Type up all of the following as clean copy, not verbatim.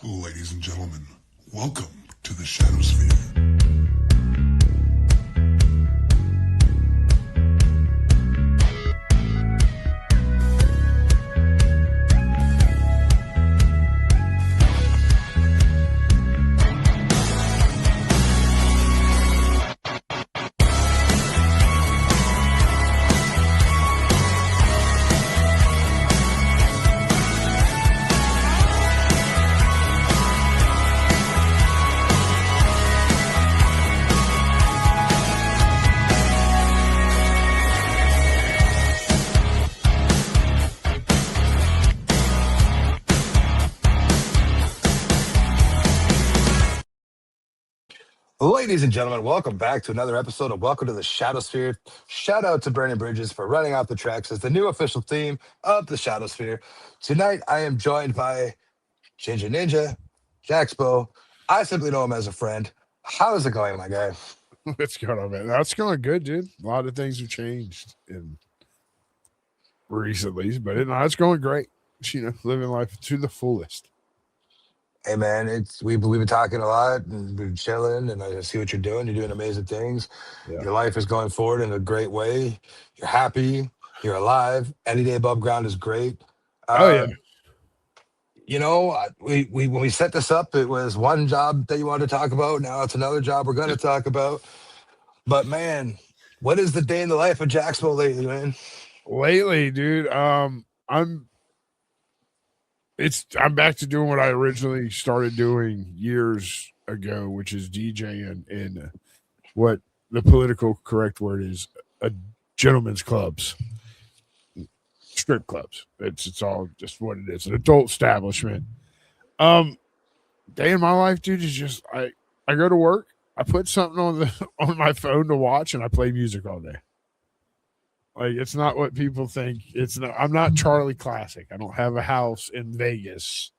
Ladies and gentlemen, welcome to the Shadow Sphere. Ladies and gentlemen, welcome back to another episode of Welcome to the Shadow Sphere. Shout out to Brandon Bridges for running off the tracks as the new official theme of the Shadow Sphere. Tonight, I am joined by Ginger Ninja Jaxbo. I simply know him as a friend. How is it going, my guy? What's going on, man? That's going good, dude. A lot of things have changed in recently, but it's going great. Living life to the fullest. Hey man, we've been talking a lot and we've been chilling, and I see what you're doing. You're doing amazing things. Yeah. Your life is going forward in a great way. You're happy. You're alive. Any day above ground is great. Oh yeah. Uh, we when we set this up, it was one job that you wanted to talk about. Now it's another job we're going to talk about. But man, what is the day in the life of Jacksonville lately, man? Lately, dude, I'm back to doing what I originally started doing years ago, which is DJing in what the political correct word is, a gentleman's clubs. Strip clubs. It's all just what it is. An adult establishment. Day in my life, dude, is just I go to work, I put something on my phone to watch, and I play music all day. Like, it's not what people think. I'm not Charlie Classic. I don't have a house in Vegas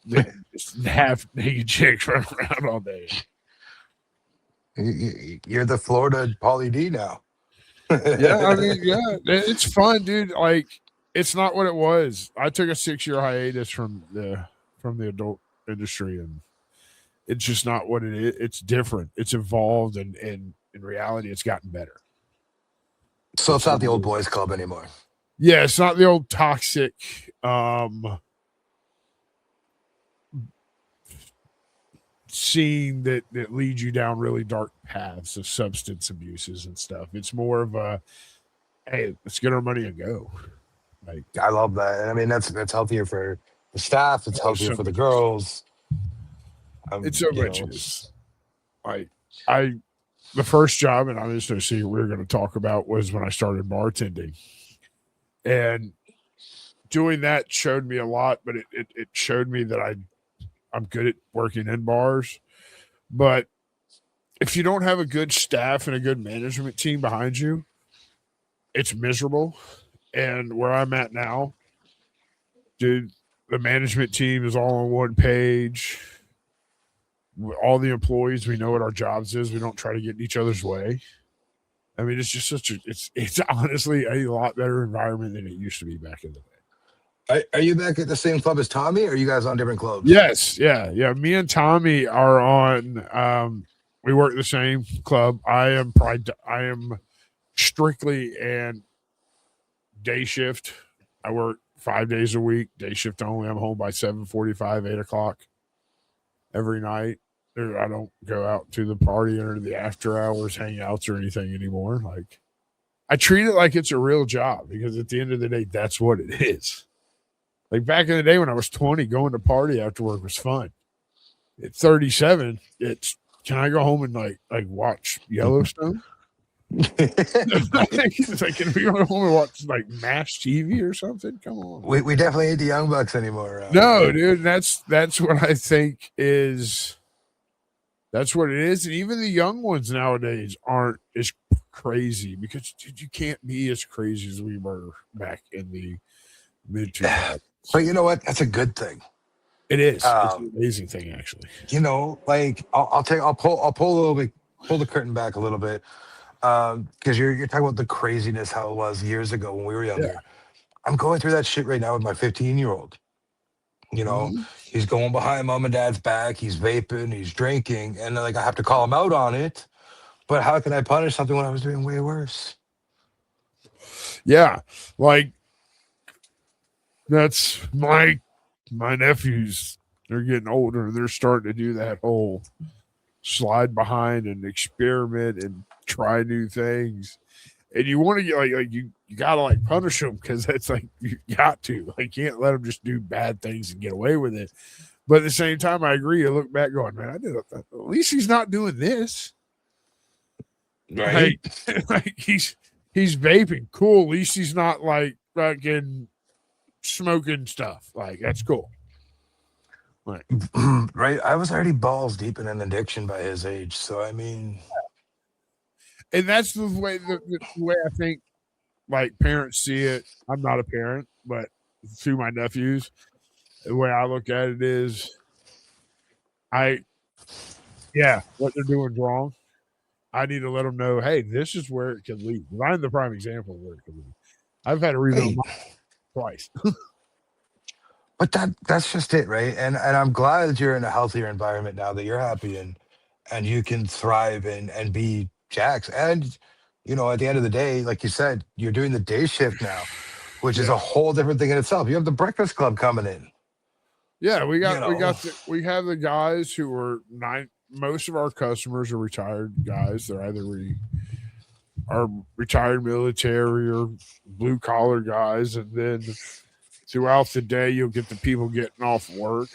that just half naked chicks run around all day. You're the Florida Pauly D now. Yeah, I mean, yeah, it's fun, dude. Like, it's not what it was. I took a 6-year hiatus from the adult industry, and it's just not what it is. It's different. It's evolved, and in reality, it's gotten better. So it's not the old boys club anymore. Yeah, it's not the old toxic scene that leads you down really dark paths of substance abuses and stuff. It's more of a, hey, let's get our money and go. Like, I love that. I mean, that's healthier for the staff. It's healthier for the girls. It's so much. The first job, and I'm just going to see we're going to talk about, was when I started bartending, and doing that showed me a lot. But it showed me that I'm good at working in bars. But if you don't have a good staff and a good management team behind you, it's miserable. And where I'm at now, dude, the management team is all on one page. All the employees, we know what our jobs is. We don't try to get in each other's way. I mean, it's just it's honestly a lot better environment than it used to be back in the day. Are you back at the same club as Tommy, or are you guys on different clubs? Yes, yeah. Me and Tommy are on. We work the same club. I am strictly and day shift. I work 5 days a week, day shift only. I'm home by 7:45, 8 o'clock every night. I don't go out to the party or the after hours hangouts or anything anymore. Like, I treat it like it's a real job, because at the end of the day, that's what it is. Like, back in the day when I was 20, going to party after work was fun. At 37, can I go home and like watch Yellowstone? It's like, can we go home and watch like MASH TV or something? Come on. We definitely ain't the Young Bucks anymore. No, dude, that's what I think is. That's what it is. And even the young ones nowadays aren't as crazy, because, dude, you can't be as crazy as we were back in the mid 2000s. But you know what? That's a good thing. It is. It's an amazing thing, actually. You know, like I'll pull the curtain back a little bit, because you're talking about the craziness, how it was years ago when we were younger. Yeah. I'm going through that shit right now with my 15-year-old. You know, Mhm. he's going behind mom and dad's back. He's vaping. He's drinking, and like I have to call him out on it. But how can I punish something when I was doing way worse? Yeah, like that's my nephews. They're getting older and they're starting to do that whole slide behind and experiment and try new things. And you want to get like you gotta like punish them because that's like you got to like can't let them just do bad things and get away with it. But at the same time, I agree. You look back, going, man, I did. At least he's not doing this. Right? Like, like he's vaping. Cool. At least he's not like fucking smoking stuff. Like that's cool. Right. Right. I was already balls deep in an addiction by his age. So I mean, And that's the way I think like parents see it. I'm not a parent, but through my nephews, the way I look at it is I yeah, what they're doing is wrong. I need to let them know, hey, this is where it can lead. I'm the prime example of where it can lead. I've had to rebuild hey, mine twice. but that's just it, right? And I'm glad that you're in a healthier environment now that you're happy and you can thrive and be Jax. And you know, at the end of the day, like you said, you're doing the day shift now, which is Yeah. a whole different thing in itself. You have the Breakfast Club coming in. Yeah, You know, we have the guys who are nine. Most of our customers are retired guys. They're either are retired military or blue collar guys, and then throughout the day you'll get the people getting off work.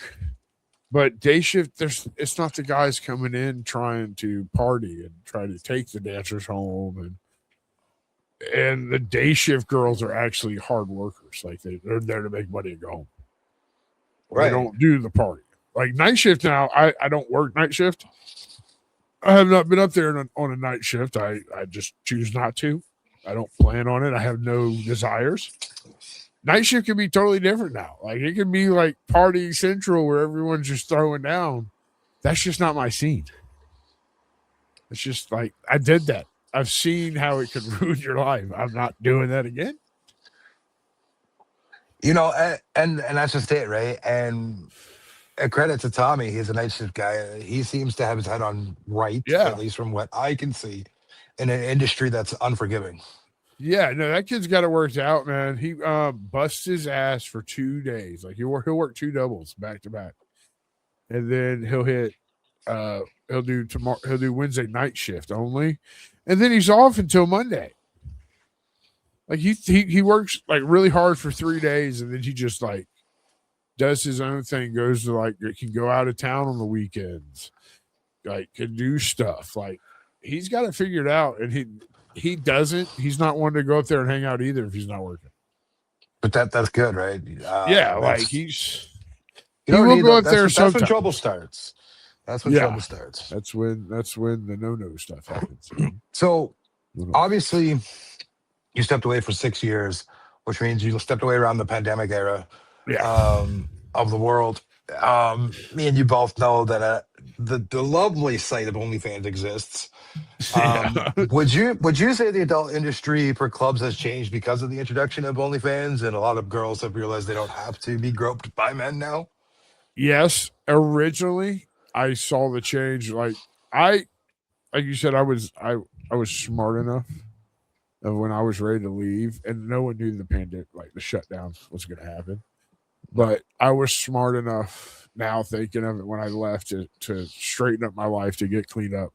But day shift, it's not the guys coming in trying to party and try to take the dancers home, and the day shift girls are actually hard workers. Like they're there to make money and go home. They right. don't do the party. Like night shift now, I don't work night shift. I have not been up there on a night shift. I just choose not to. I don't plan on it. I have no desires. Night shift can be totally different now. Like it can be like party central where everyone's just throwing down. That's just not my scene. It's just like I did that. I've seen how it could ruin your life. I'm not doing that again. You know, and that's just it, right? And a credit to Tommy, he's a night shift guy. He seems to have his head on right, at Yeah. least from what I can see, in an industry that's unforgiving. Yeah, no, that kid's got it worked out, man. He busts his ass for 2 days. Like he'll work two doubles back to back. And then he'll do tomorrow he'll do Wednesday night shift only. And then he's off until Monday. Like he works like really hard for 3 days and then he just like does his own thing, goes to like can go out of town on the weekends, like can do stuff. Like he's got it figured out and he's not one to go up there and hang out either if he's not working. But that's good, right? Yeah, like That's you he don't will need go that. up there That's when sometimes. trouble starts. That's when Yeah. trouble starts. That's when the no stuff happens. So No. obviously, you stepped away for 6 years, which means you stepped away around the pandemic era Yeah. of the world. Me and you both know that the lovely site of OnlyFans exists. Yeah. Would you say the adult industry for clubs has changed because of the introduction of OnlyFans, and a lot of girls have realized they don't have to be groped by men now? Yes. Originally I saw the change. Like you said, I was smart enough of when I was ready to leave and no one knew the pandemic, like the shutdown was gonna happen. But I was smart enough now thinking of it when I left to straighten up my life to get cleaned up.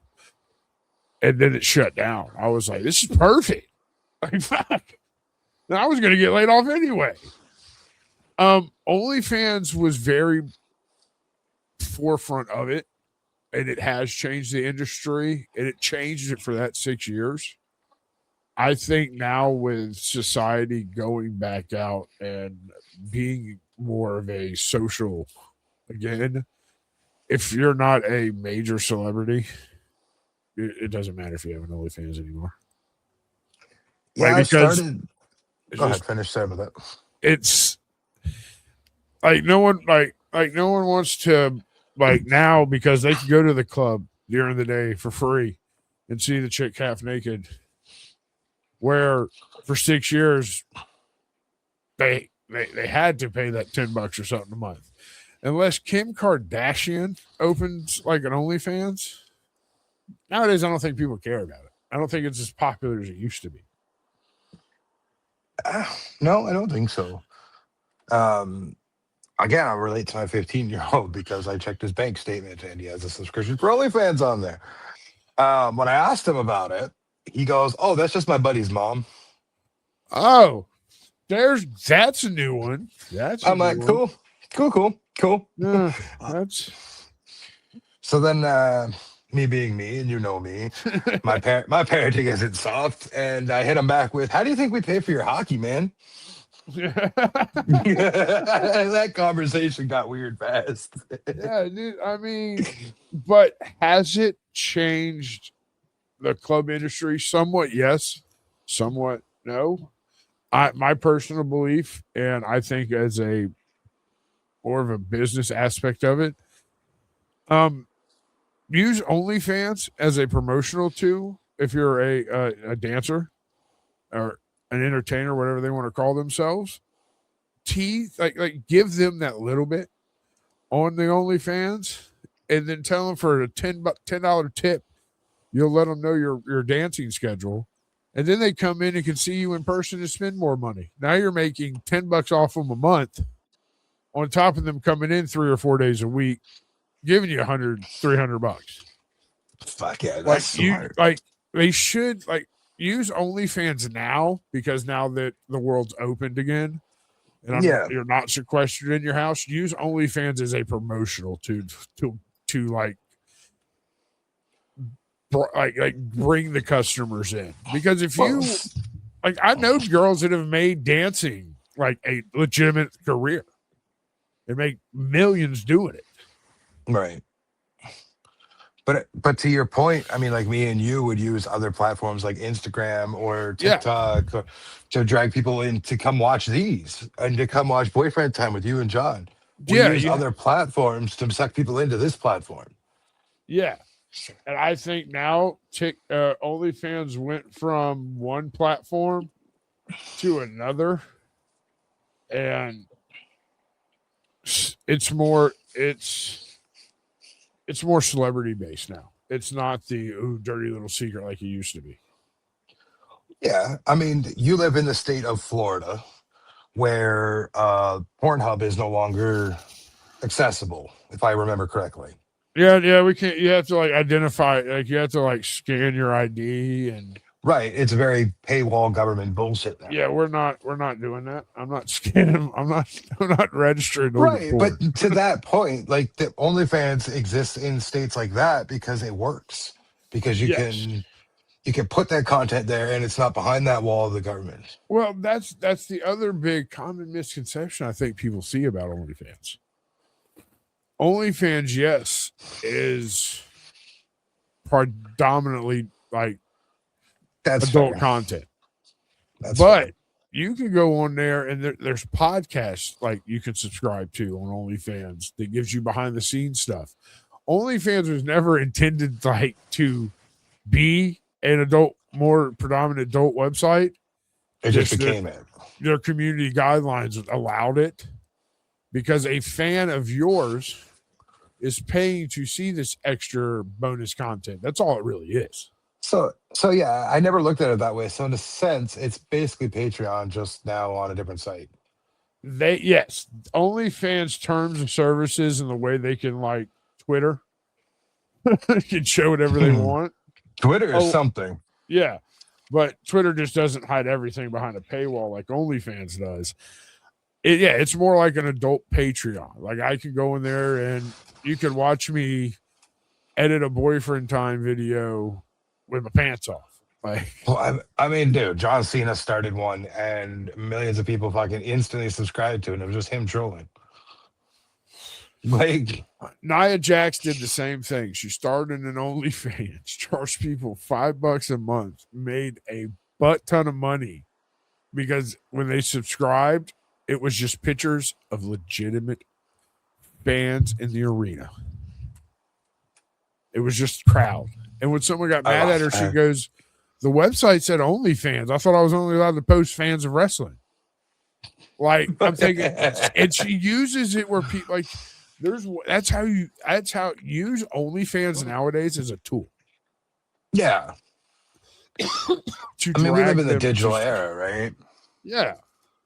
And then it shut down. I was like, this is perfect. Like, fuck. And I was going to get laid off anyway. OnlyFans was very forefront of it, and it has changed the industry, and it changed it for that 6 years. I think now with society going back out and being more of a social again, if you're not a major celebrity, it doesn't matter if you have an OnlyFans anymore. Yeah, Like I because started. it's Go ahead, just finish. Sorry about that. it's like no one wants to like now because they can go to the club during the day for free and see the chick half naked. Where for 6 years they had to pay that $10 or something a month. unless Kim Kardashian opens like an OnlyFans. Nowadays, I don't think people care about it. I don't think it's as popular as it used to be. No, I don't think so. Again, I'll relate to my 15-year-old because I checked his bank statement and he has a subscription for OnlyFans on there. When I asked him about it, he goes, "Oh, that's just my buddy's mom." Oh, that's a new one. I'm like, cool. Yeah, that's So then, me being me, and you know me, my parenting isn't soft, and I hit him back with, "How do you think we pay for your hockey, man?" That conversation got weird fast. Yeah, dude. I mean, but has it changed the club industry? Somewhat, yes. Somewhat, no. My personal belief, and I think as a more of a business aspect of it, use OnlyFans as a promotional tool if you're a dancer or an entertainer, whatever they want to call themselves. Like give them that little bit on the OnlyFans, and then tell them for a $10 tip, you'll let them know your dancing schedule, and then they come in and can see you in person and spend more money. Now you're making $10 off them a month, on top of them coming in 3 or 4 days a week, giving you $100-$300. Fuck yeah, that's smart. They should use OnlyFans now, because now that the world's opened again, and you're not sequestered in your house, use OnlyFans as a promotional to bring the customers in. Because if you I know girls that have made dancing like a legitimate career and make millions doing it. Right. But to your point, I mean, like me and you would use other platforms like Instagram or TikTok to drag people in to come watch these and to come watch Boyfriend Time with you and John. We use other platforms to suck people into this platform. Yeah. And I think now OnlyFans went from one platform to another, and it's more celebrity based now. It's not the dirty little secret like it used to be. Yeah. I mean, you live in the state of Florida where Pornhub is no longer accessible, if I remember correctly. Yeah, we can't. You have to identify, you have to scan your ID and. Right, it's very paywall government bullshit now. Yeah, we're not doing that. I'm not scanning. I'm not registering. Right, but to that point, the OnlyFans exists in states like that because it works. Because you can put that content there and it's not behind that wall of the government. Well, that's the other big common misconception I think people see about OnlyFans. OnlyFans, yes, is predominantly that's adult content. That's but fair. You can go on there and there's podcasts you can subscribe to on OnlyFans that gives you behind the scenes stuff. OnlyFans was never intended to be an more predominant adult website. It just became it. Their community guidelines allowed it because a fan of yours is paying to see this extra bonus content. That's all it really is. So yeah, I never looked at it that way. So in a sense, it's basically Patreon just now on a different site. OnlyFans terms of services and the way they can Twitter can show whatever they want. Twitter is something. Yeah, but Twitter just doesn't hide everything behind a paywall like OnlyFans does. It's more like an adult Patreon. I can go in there and you can watch me edit a Boyfriend Time video with my pants off. Well, I mean, dude, John Cena started one and millions of people fucking instantly subscribed to it, and it was just him trolling. Nia Jax did the same thing. She started an OnlyFans, charged people $5 a month, made a butt ton of money because when they subscribed, it was just pictures of legitimate fans in the arena. It was just crowd. And when someone got mad at her, she goes, "The website said OnlyFans. I thought I was only allowed to post fans of wrestling." I'm thinking, and she uses it where people That's how use OnlyFans nowadays as a tool Yeah. to I mean, we drag live in the them digital to, era, right? yeah.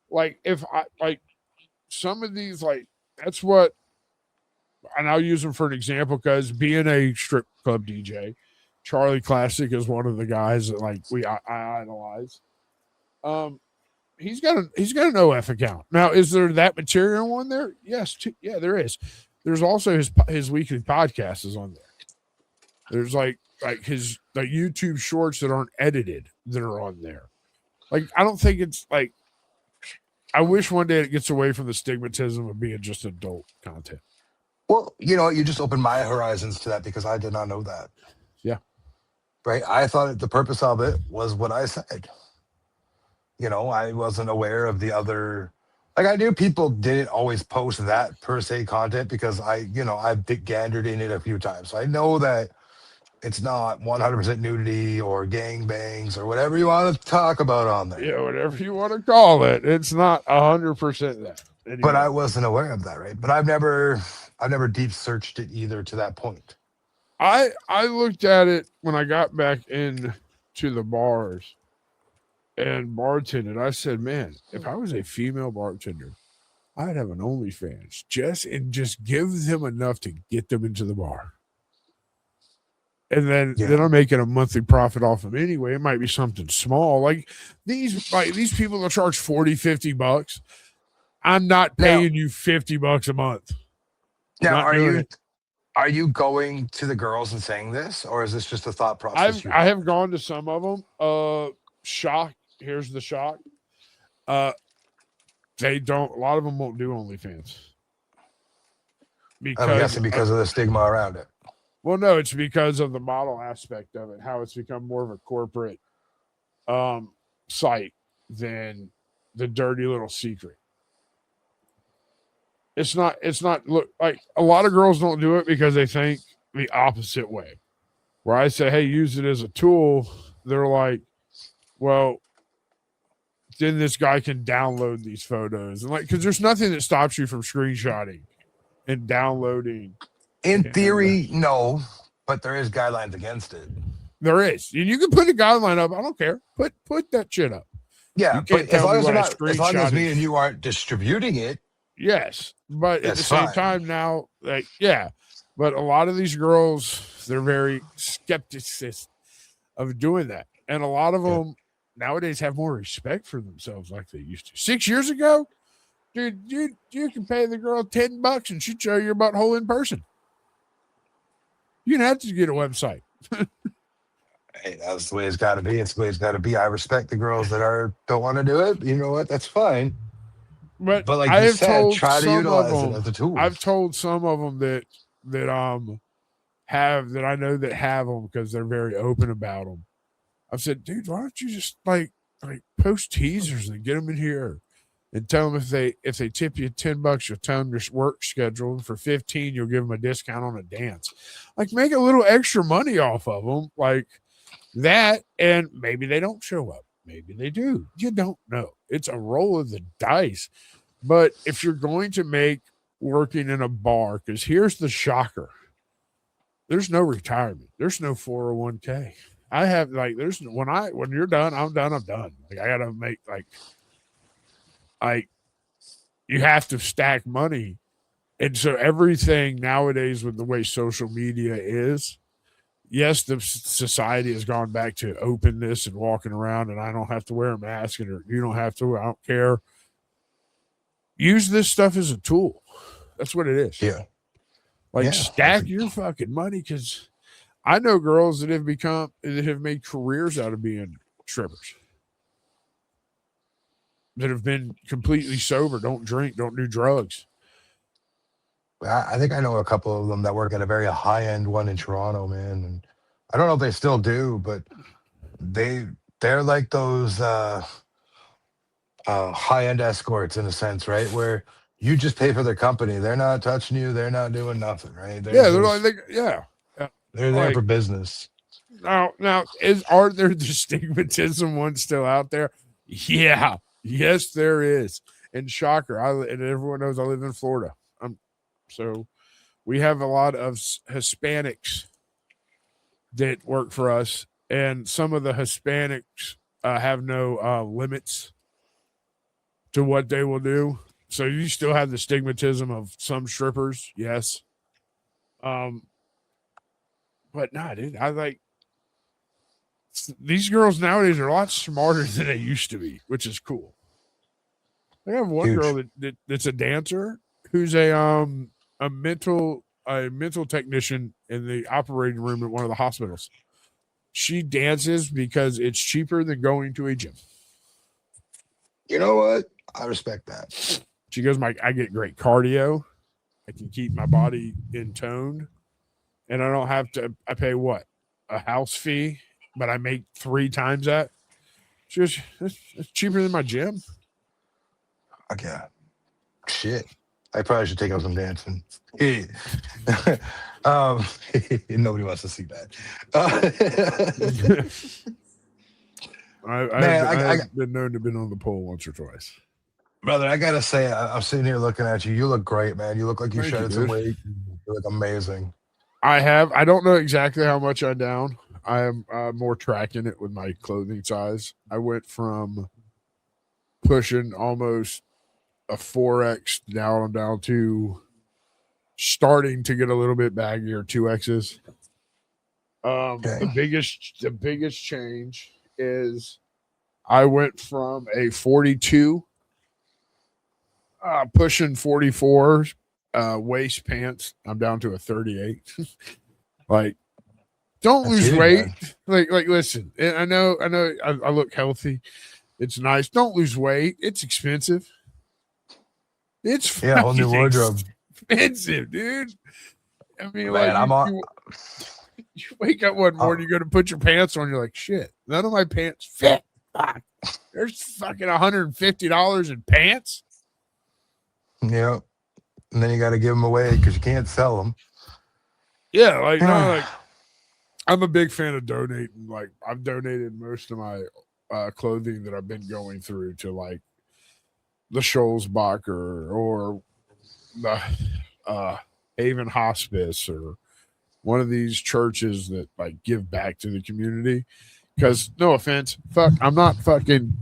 Like if I like some of these, like that's what, and I'll use them for an example because being a strip club DJ, Charlie Classic is one of the guys that like I idolize. Um, he's got an OF account. Now, is there that material on there? Yes, yeah, there is. There's also his weekly podcast is on there. There's like his like YouTube shorts that aren't edited that are on there. Like I don't think it's like I wish one day it gets away from the stigmatism of being just adult content. Well, you know, you just opened my horizons to that because I did not know that. Yeah. Right. I thought the purpose of it was what I said. You know, I wasn't aware of the other. Like I knew people didn't always post that per se content because I've gandered in it a few times. So I know that it's not 100% nudity or gang bangs or whatever you want to talk about on there. Yeah, whatever you want to call it. It's not 100% that. Anymore. But I wasn't aware of that, right? But I've never deep searched it either to that point. I looked at it when I got back in to the bars and bartended. I said, man, if I was a female bartender, I'd have an OnlyFans just give them enough to get them into the bar. And then I'm making a monthly profit off them anyway. It might be something small. Like these people will charge $40-$50. I'm not paying you $50 a month. Now, are you going to the girls and saying this, or is this just a thought process? I have gone to some of them. Shock. Here's the shock. They don't. A lot of them won't do OnlyFans I'm guessing because of the stigma around it. Well, no, it's because of the model aspect of it. How it's become more of a corporate site than the dirty little secret. It's not. Look, like a lot of girls don't do it because they think the opposite way. Where I say, hey, use it as a tool. They're like, well, then this guy can download these photos. And like, because there's nothing that stops you from screenshotting and downloading. In theory, no, but there is guidelines against it. There is. And you can put a guideline up. I don't care. Put that shit up. Yeah, but as long as me and you aren't distributing it. Yes. But at the same time now, like, yeah. But a lot of these girls, they're very skepticist of doing that. And a lot of them nowadays have more respect for themselves like they used to. 6 years ago, dude, you can pay the girl $10 and she'd show your butthole in person. You didn't have to get a website. Hey, that's the way it's got to be. It's the way it's got to be. I respect the girls that don't want to do it. You know what? That's fine. But like you said, try to utilize it as a tool. I've told some of them that I know that have them because they're very open about them. I've said, dude, why don't you just like post teasers and get them in here and tell them if they tip you $10, you'll tell them your work schedule. And for $15, you'll give them a discount on a dance. Like make a little extra money off of them, like that. And maybe they don't show up. Maybe they do. You don't know. It's a roll of the dice. But if you're going to make working in a bar, because here's the shocker. There's no retirement. There's no 401k. I have when you're done, I'm done. Like I gotta make you have to stack money. And so everything nowadays with the way social media is, yes, the society has gone back to openness and walking around and I don't have to wear a mask and you don't have to, I don't care. Use this stuff as a tool. That's what it is. Yeah. Stack your fucking money because I know girls that have made careers out of being strippers. That have been completely sober, don't drink, don't do drugs. I think I know a couple of them that work at a very high-end one in Toronto, man. And I don't know if they still do, but they're like those high-end escorts in a sense, right? Where you just pay for their company. They're not touching you. They're not doing nothing, right? They're there for business. Now, are there the stigmatism ones still out there? Yeah. Yes, there is. And shocker, and everyone knows I live in Florida. So we have a lot of Hispanics that work for us, and some of the Hispanics have no limits to what they will do. So you still have the stigmatism of some strippers, yes. But nah, dude, I like these girls nowadays are a lot smarter than they used to be, which is cool. I have one Huge. girl that's a dancer who's a mental technician in the operating room at one of the hospitals. She dances because it's cheaper than going to a gym. You know what? I respect that. She goes, I get great cardio. I can keep my body in tone. And I don't have to, I pay what? A house fee, but I make 3 times that. She goes, it's cheaper than my gym. Okay. Shit. I probably should take up some dancing. Nobody wants to see that. I've been known to be on the pole once or twice. Brother, I gotta say, I'm sitting here looking at you. You look great, man. You look like you Thank you, shedded some dude. weight. You look amazing. I don't know exactly how much I'm down. I am more tracking it with my clothing size. I went from pushing almost a 4X now I'm down to starting to get a little bit baggier 2Xs. Okay. The biggest change is I went from a 42 pushing 44 waist pants. I'm down to a 38. Like, don't That's lose huge, weight. man. Like, listen. I know. I look healthy. It's nice. Don't lose weight. It's expensive. It's Yeah, whole new wardrobe. expensive, dude. I mean, Man, like you wake up one morning, you're gonna put your pants on. You're like, shit. None of my pants fit. Fuck. There's fucking $150 in pants. Yeah. And then you got to give them away because you can't sell them. Yeah, like no, like I'm a big fan of donating. Like I've donated most of my clothing that I've been going through to like the Scholzbacher or the Haven Hospice or one of these churches that like give back to the community. Because no offense, I'm not fucking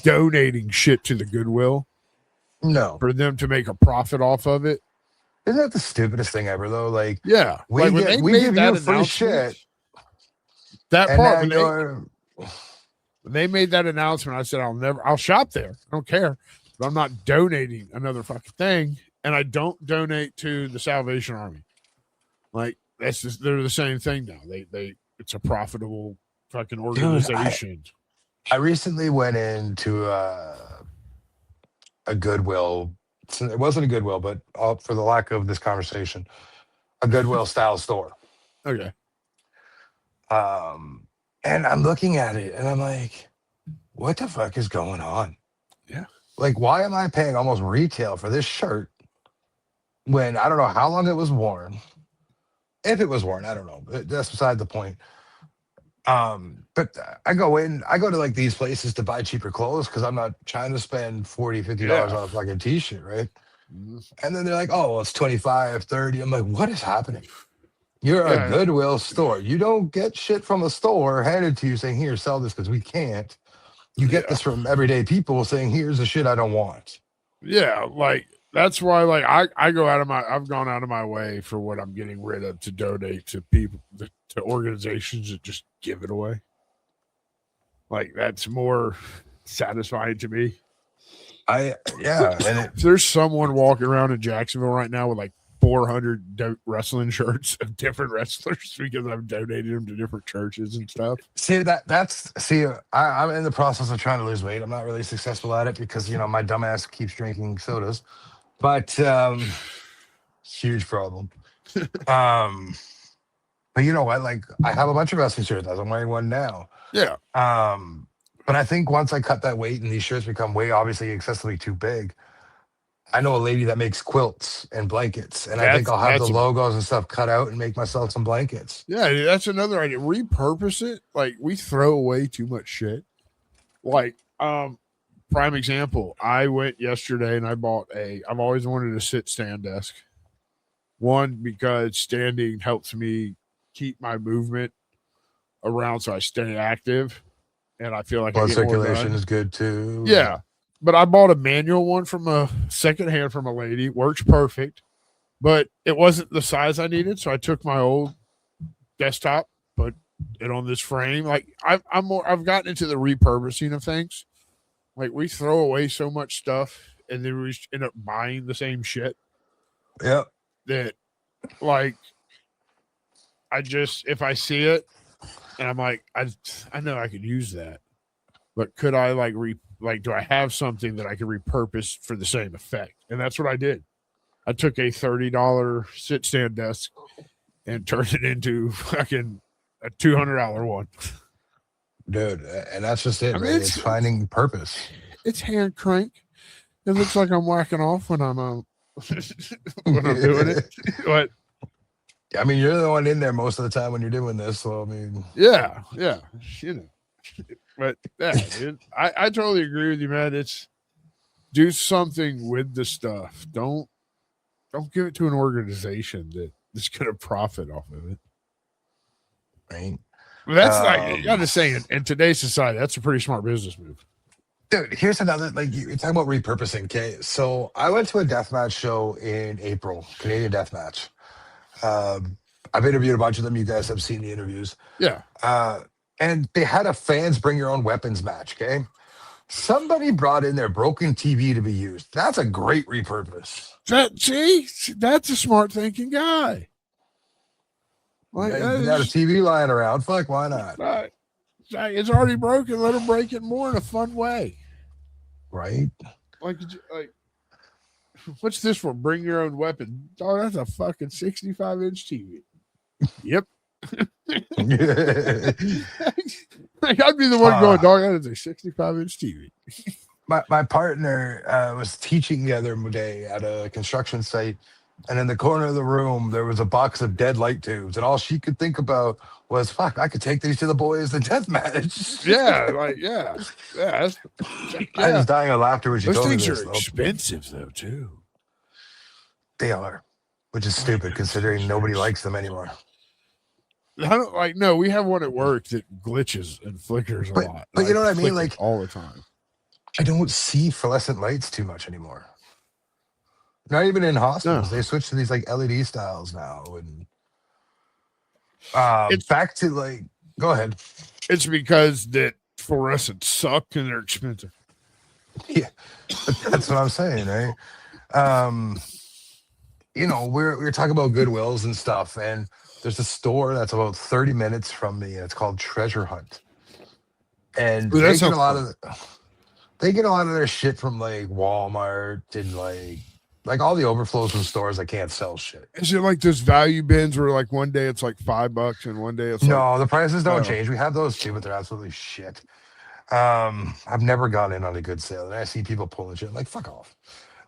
donating shit to the Goodwill. No. For them to make a profit off of it. Isn't that the stupidest thing ever, though? Like, yeah, we give you free shit. That part when they made that announcement, I said I'll shop there. I don't care, but I'm not donating another fucking thing, and I don't donate to the Salvation Army. Like that's just, they're the same thing now. They it's a profitable fucking organization. Dude, I recently went into a Goodwill. It wasn't a Goodwill, but for the lack of this conversation, a Goodwill style store. Okay. And I'm looking at it and I'm like, what the fuck is going on? Yeah. Like, why am I paying almost retail for this shirt when I don't know how long it was worn? If it was worn, I don't know. That's beside the point. But I go to like these places to buy cheaper clothes because I'm not trying to spend $40, $50 on a fucking t-shirt, right? Mm-hmm. And then they're like, oh, well, it's 25, 30. I'm like, what is happening? You're a Goodwill store. You don't get shit from a store handed to you saying, here, sell this because we can't. You get this from everyday people saying, here's the shit I don't want. Yeah, like that's why like I've gone out of my way for what I'm getting rid of to donate to people to organizations that just give it away. Like that's more satisfying to me. And if there's someone walking around in Jacksonville right now with like 400 wrestling shirts of different wrestlers because I've donated them to different churches and stuff. I'm in the process of trying to lose weight. I'm not really successful at it because my dumbass keeps drinking sodas, but huge problem. But you know what? Like I have a bunch of wrestling shirts. I'm wearing one now. Yeah. But I think once I cut that weight and these shirts become way obviously excessively too big, I know a lady that makes quilts and blankets, and I think I'll have the logos and stuff cut out and make myself some blankets. Yeah, that's another idea. Repurpose it. Like we throw away too much shit. Prime example. I went yesterday and I bought I've always wanted a sit stand desk. One, because standing helps me keep my movement around so I stay active and I feel like I Blood get more circulation done. is good too. Yeah. But I bought a manual one from a secondhand from a lady. Works perfect. But it wasn't the size I needed. So I took my old desktop, put it on this frame. Like I've gotten into the repurposing of things. Like we throw away so much stuff and then we just end up buying the same shit Yep. that like if I see it and I'm like, I know I could use that, but could I do I have something that I could repurpose for the same effect? And that's what I did. I took a $30 sit stand desk and turned it into fucking a $200 one. Dude, and that's just it, I mean, right? It's finding purpose. It's hand crank. It looks like I'm whacking off when I'm when I'm doing it. But I mean, you're the one in there most of the time when you're doing this. So I mean, yeah, you know. But yeah, dude, I totally agree with you, man. It's do something with the stuff. Don't give it to an organization that's going to profit off of it. Right. Well, that's like I'm just saying. In today's society, that's a pretty smart business move. Dude, here's another, like, you're talking about repurposing. Okay, so I went to a deathmatch show in April, Canadian deathmatch. I've interviewed a bunch of them. You guys have seen the interviews. Yeah. And they had a fans bring your own weapons match. Okay, somebody brought in their broken TV to be used. That's a great repurpose. That's a smart thinking guy. Like, you got a TV lying around. Fuck, why not? Right. It's already broken. Let them break it more in a fun way. Right. Like, what's this for? Bring your own weapon. Oh, that's a fucking 65-inch TV. Yep. Like, I'd be the one going, dog, that is a 65-inch TV. My partner was teaching the other day at a construction site, and in the corner of the room there was a box of dead light tubes, and all she could think about was, "Fuck, I could take these to the boys in death match." Yeah. I was dying of laughter when she Those told me things this. are expensive though too. They are, which is stupid considering nobody likes them anymore. I don't no. We have one at work that glitches and flickers a lot. But you know what I mean? Like, all the time. I don't see fluorescent lights too much anymore. Not even in hospitals. No. They switched to these like LED styles now. And it's back to like, go ahead. It's because that fluorescents suck and they're expensive. Yeah, that's what I'm saying, right? You know, we're talking about Goodwills and stuff, and there's a store that's about 30 minutes from me, and it's called Treasure Hunt. And they get a lot of their shit from like Walmart and like all the overflows from stores that can't sell shit. Is it like those value bins where like one day it's like $5 and one day it's no, the prices don't change. We have those too, but they're absolutely shit. I've never gone in on a good sale, and I see people pulling shit like, fuck off.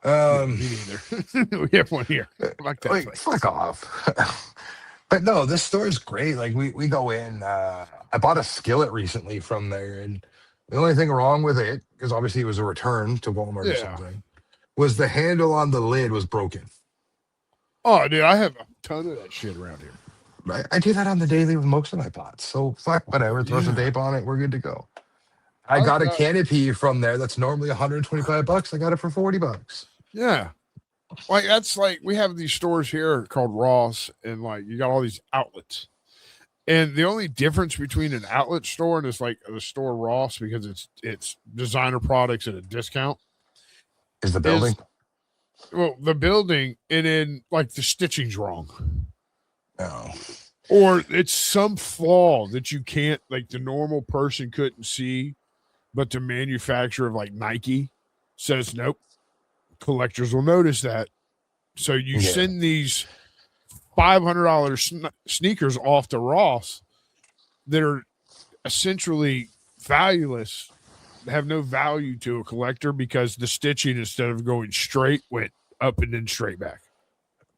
Me neither. We have one here. Like fuck off. But no, this store is great. Like we go in. I bought a skillet recently from there, and the only thing wrong with it, because obviously it was a return to Walmart or something, was the handle on the lid was broken. Oh, dude, I have a ton of that shit around here. Right, I do that on the daily with most of my pots. So fuck whatever. Throw some tape on it. We're good to go. I got a canopy from there that's normally $125. I got it for $40. Yeah. Like that's like we have these stores here called Ross, and like you got all these outlets. And the only difference between an outlet store and it's like the store Ross, because it's designer products at a discount, is the building. Well, the building, and then like the stitching's wrong. No. Or it's some flaw that you can't, like the normal person couldn't see, but the manufacturer of like Nike says nope. Collectors will notice that. So you send these $500 sneakers off to Ross that are essentially valueless, have no value to a collector because the stitching, instead of going straight, went up and then straight back.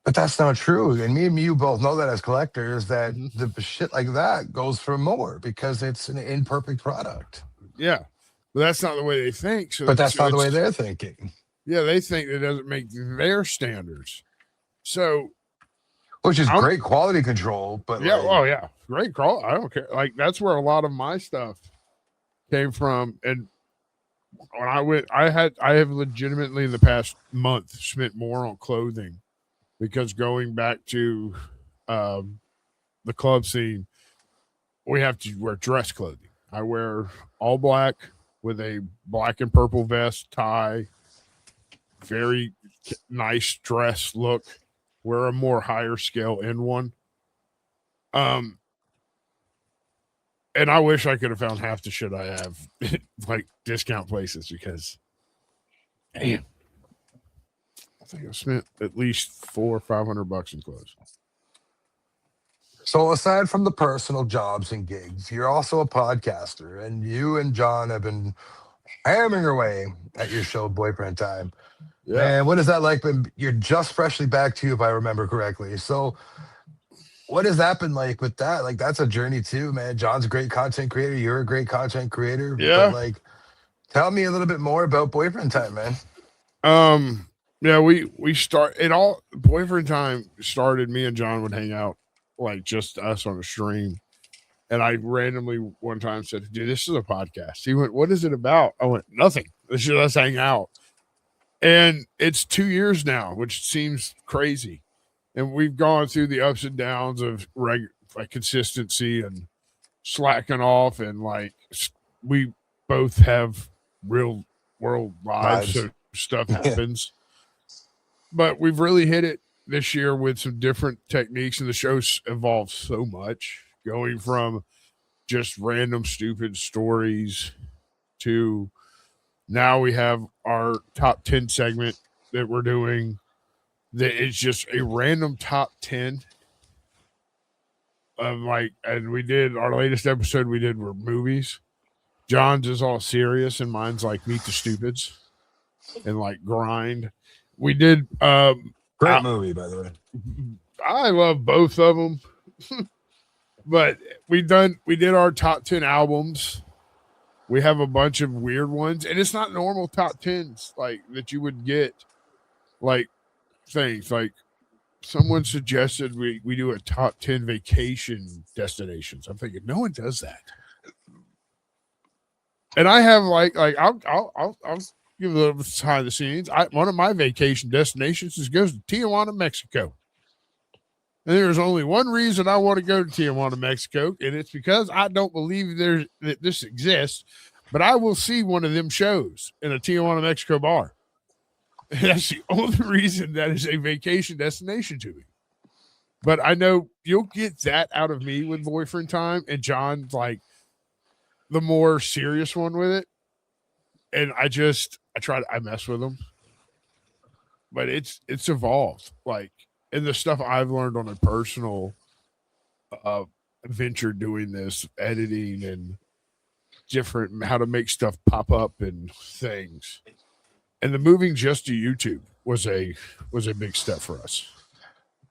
But that's not true. And me and you both know that as collectors, that the shit like that goes for more because it's an imperfect product. Yeah. But that's not the way they think. So but that's not the way they're thinking. Yeah, they think it doesn't make their standards. So Which is great quality control, but yeah, great call. I don't care. Like that's where a lot of my stuff came from. And when I have legitimately in the past month spent more on clothing because going back to the club scene, we have to wear dress clothing. I wear all black with a black and purple vest, tie, very nice dress look. Wear a more higher scale in one. And I wish I could have found half the shit I have like discount places because damn. I think I spent at least $400 or $500 in clothes. So aside from the personal jobs and gigs, you're also a podcaster, and you and John have been hammering away at your show Boyfriend Time. Yeah. Man, what is that like? You're just freshly back to you, if I remember correctly. So what has that been like with that? Like, that's a journey too, man. John's a great content creator. You're a great content creator. Yeah. But like, tell me a little bit more about Boyfriend Time, man. Yeah, we start it all. Boyfriend Time started. Me and John would hang out, like just us on a stream. And I randomly one time said, dude, this is a podcast. He went, what is it about? I went, nothing. This is us hang out. And it's 2 years now, which seems crazy. And we've gone through the ups and downs of like consistency and slacking off. And like we both have real world lives. So stuff happens. But we've really hit it this year with some different techniques. And the show's evolved so much, going from just random stupid stories to now we have our top 10 segment that we're doing that is just a random top 10 of like, and we did our latest episode we did were movies. John's is all serious and mine's like Meet the Stupids and like Grind. We did great movie, by the way. I love both of them. But we did our top 10 albums. We have a bunch of weird ones, and it's not normal top 10s like that you would get like things like someone suggested we do a top 10 vacation destinations. I'm thinking no one does that. And I have like I'll give a little behind the scenes. One of my vacation destinations is goes to Tijuana, Mexico. And there's only one reason I want to go to Tijuana, Mexico, and it's because I don't believe that this exists, but I will see one of them shows in a Tijuana, Mexico bar. And that's the only reason that is a vacation destination to me. But I know you'll get that out of me with Boyfriend Time, and John's like the more serious one with it. And I mess with him. But it's evolved. Like, and the stuff I've learned on a personal venture doing this, editing and different, how to make stuff pop up and things. And the moving just to YouTube was a big step for us.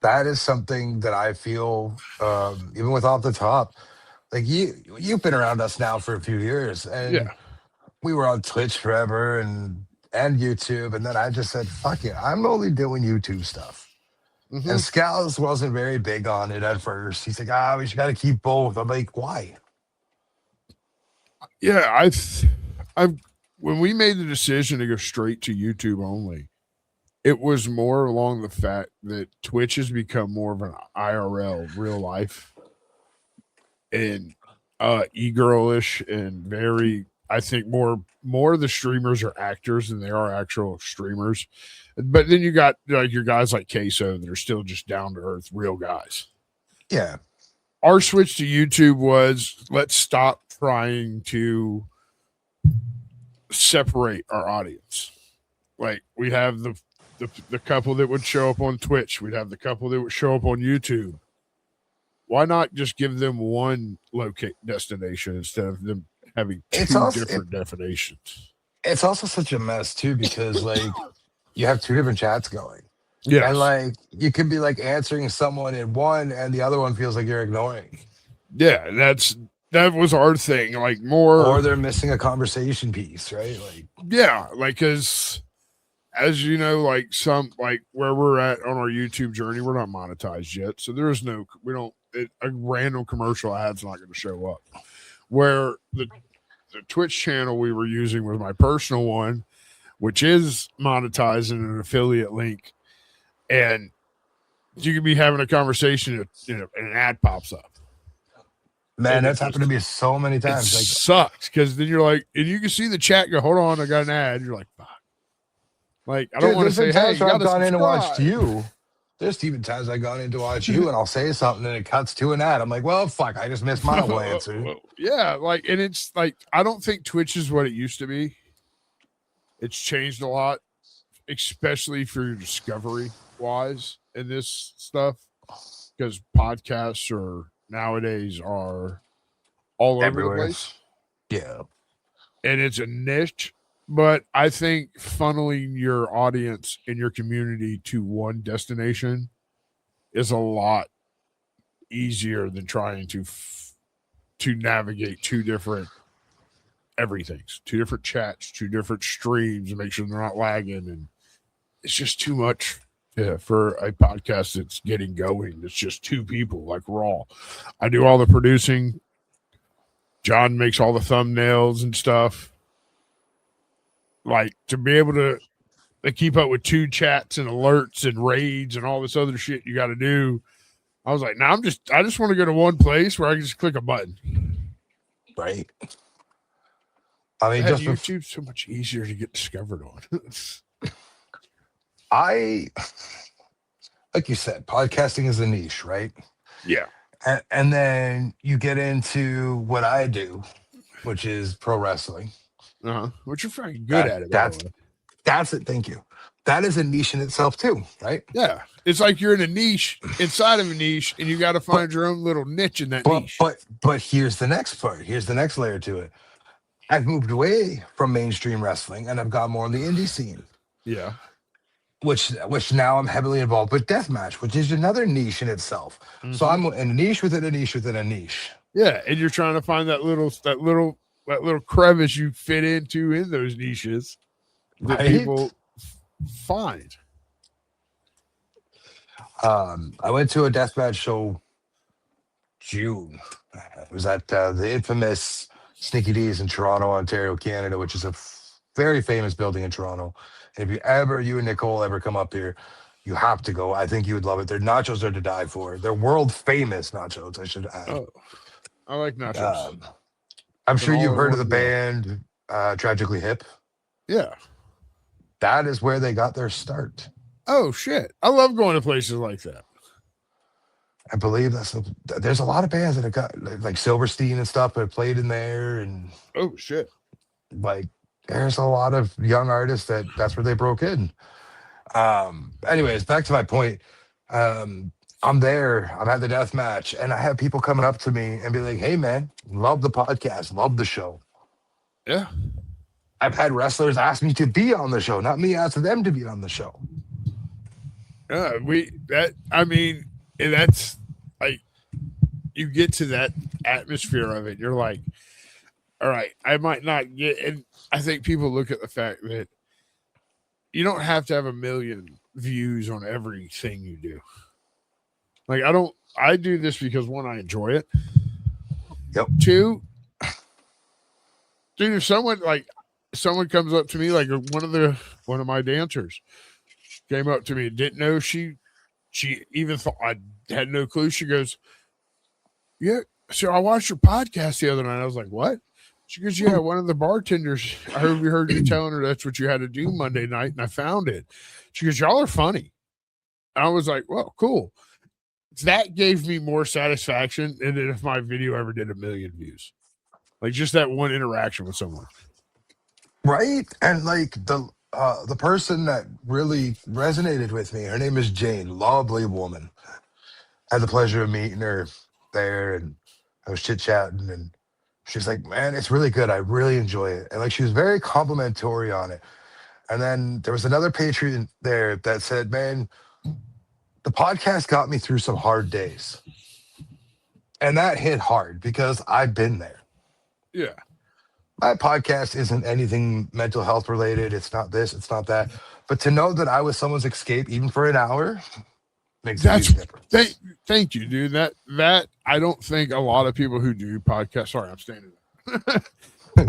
That is something that I feel, even with Off the Top, like you've been around us now for a few years, and we were on Twitch forever and YouTube, and then I just said, fuck it, I'm only doing YouTube stuff. Mm-hmm. And Scals wasn't very big on it at first. He's like, we just got to keep both. I'm like, why? Yeah, I've when we made the decision to go straight to YouTube only, it was more along the fact that Twitch has become more of an IRL, real life, and e-girlish and very. I think more of the streamers are actors than they are actual streamers. But then you got like your guys like Queso that are still just down to earth, real guys. Yeah. Our switch to YouTube was let's stop trying to separate our audience. Like we have the couple that would show up on Twitch. We'd have the couple that would show up on YouTube. Why not just give them one destination instead of them having two different definitions? It's also such a mess too, because like you have two different chats going. Yeah. And like you could be like answering someone in one and the other one feels like you're ignoring. Yeah, that was our thing. Like more, or they're missing a conversation piece, right? Like, yeah, like because as you know, like where we're at on our YouTube journey, we're not monetized yet. So there is no, we don't, a random commercial ad's not going to show up. Where the Twitch channel we were using was my personal one, which is monetized in an affiliate link. And you could be having a conversation and an ad pops up. Man, and that's happened to me so many times. It Like, sucks because then you're like, and you can see the chat go, hold on, I got an ad. You're like, fuck. Like, I don't want to say, hey, you I've gotta gone in and watched subscribe. you. There's even times I've gone in to watch you and I'll say something and it cuts to an ad. I'm like, well, fuck, I just missed my whole answer. Yeah, like, and it's like, I don't think Twitch is what it used to be. It's changed a lot, especially for your discovery wise in this stuff, because podcasts are nowadays are all Everywhere. over the place. Yeah. And it's a niche, but I think funneling your audience and your community to one destination is a lot easier than trying to navigate two different everythings, two different chats, two different streams, and make sure they're not lagging. And it's just too much for a podcast that's getting going. It's just two people, like raw. I do all the producing. John makes all the thumbnails and stuff. Like, to be able to keep up with two chats and alerts and raids and all this other shit you got to do. I was like, I just want to go to one place where I can just click a button. Right. I mean, just YouTube's so much easier to get discovered on. Like you said, podcasting is a niche, right? Yeah. And then you get into what I do, which is pro wrestling. Which you're fucking good at it. That's it. Thank you. That is a niche in itself too, right? Yeah. It's like you're in a niche inside of a niche, and you got to find your own little niche in that niche. But here's the next part. Here's the next layer to it. I've moved away from mainstream wrestling, and I've got more on the indie scene. Yeah. Which now I'm heavily involved with deathmatch, which is another niche in itself. Mm-hmm. So I'm in a niche within a niche within a niche. Yeah, and you're trying to find that little crevice you fit into in those niches that people find. I went to a deathmatch show June. It was at the infamous Sneaky D's in Toronto, Ontario, Canada, which is a very famous building in Toronto. And if you and Nicole ever come up here, you have to go. I think you would love it. Their nachos are to die for. They're world famous nachos, I should add. Oh, I like nachos. I'm sure you've heard of the band Tragically Hip. Yeah. That is where they got their start. Oh, shit. I love going to places like that. I believe there's a lot of bands that have got, like Silverstein and stuff, that have played in there. And oh, shit. Like, there's a lot of young artists that's where they broke in. Anyways, back to my point. I'm there. I'm at the death match, and I have people coming up to me and be like, "Hey, man, love the podcast, love the show." Yeah. I've had wrestlers ask me to be on the show, not me asking them to be on the show. Yeah, that's like, you get to that atmosphere of it. You're like, all right, I might not get, and I think people look at the fact that you don't have to have 1 million views on everything you do. Like, I do this because, one, I enjoy it. Yep. Two, dude, if someone comes up to me, like one of my dancers came up to me, didn't know she even thought, I had no clue. She goes, "Yeah, so I watched your podcast the other night." I was like, "What?" She goes, "Yeah, one of the bartenders, I heard you telling her that's what you had to do Monday night, and I found it." She goes, "Y'all are funny." And I was like, "Well, cool." That gave me more satisfaction than if my video ever did 1 million views. Like, just that one interaction with someone. Right? And like the person that really resonated with me, her name is Jane, lovely woman. I had the pleasure of meeting her there, and I was chit-chatting, and she's like, "Man, it's really good. I really enjoy it." And like, she was very complimentary on it. And then there was another Patreon there that said, "Man, the podcast got me through some hard days." And that hit hard because I've been there. Yeah. My podcast isn't anything mental health related. It's not this, it's not that. But to know that I was someone's escape, even for an hour, makes a That's huge difference. thank you, dude. That I don't think a lot of people who do podcasts. Sorry, I'm standing there.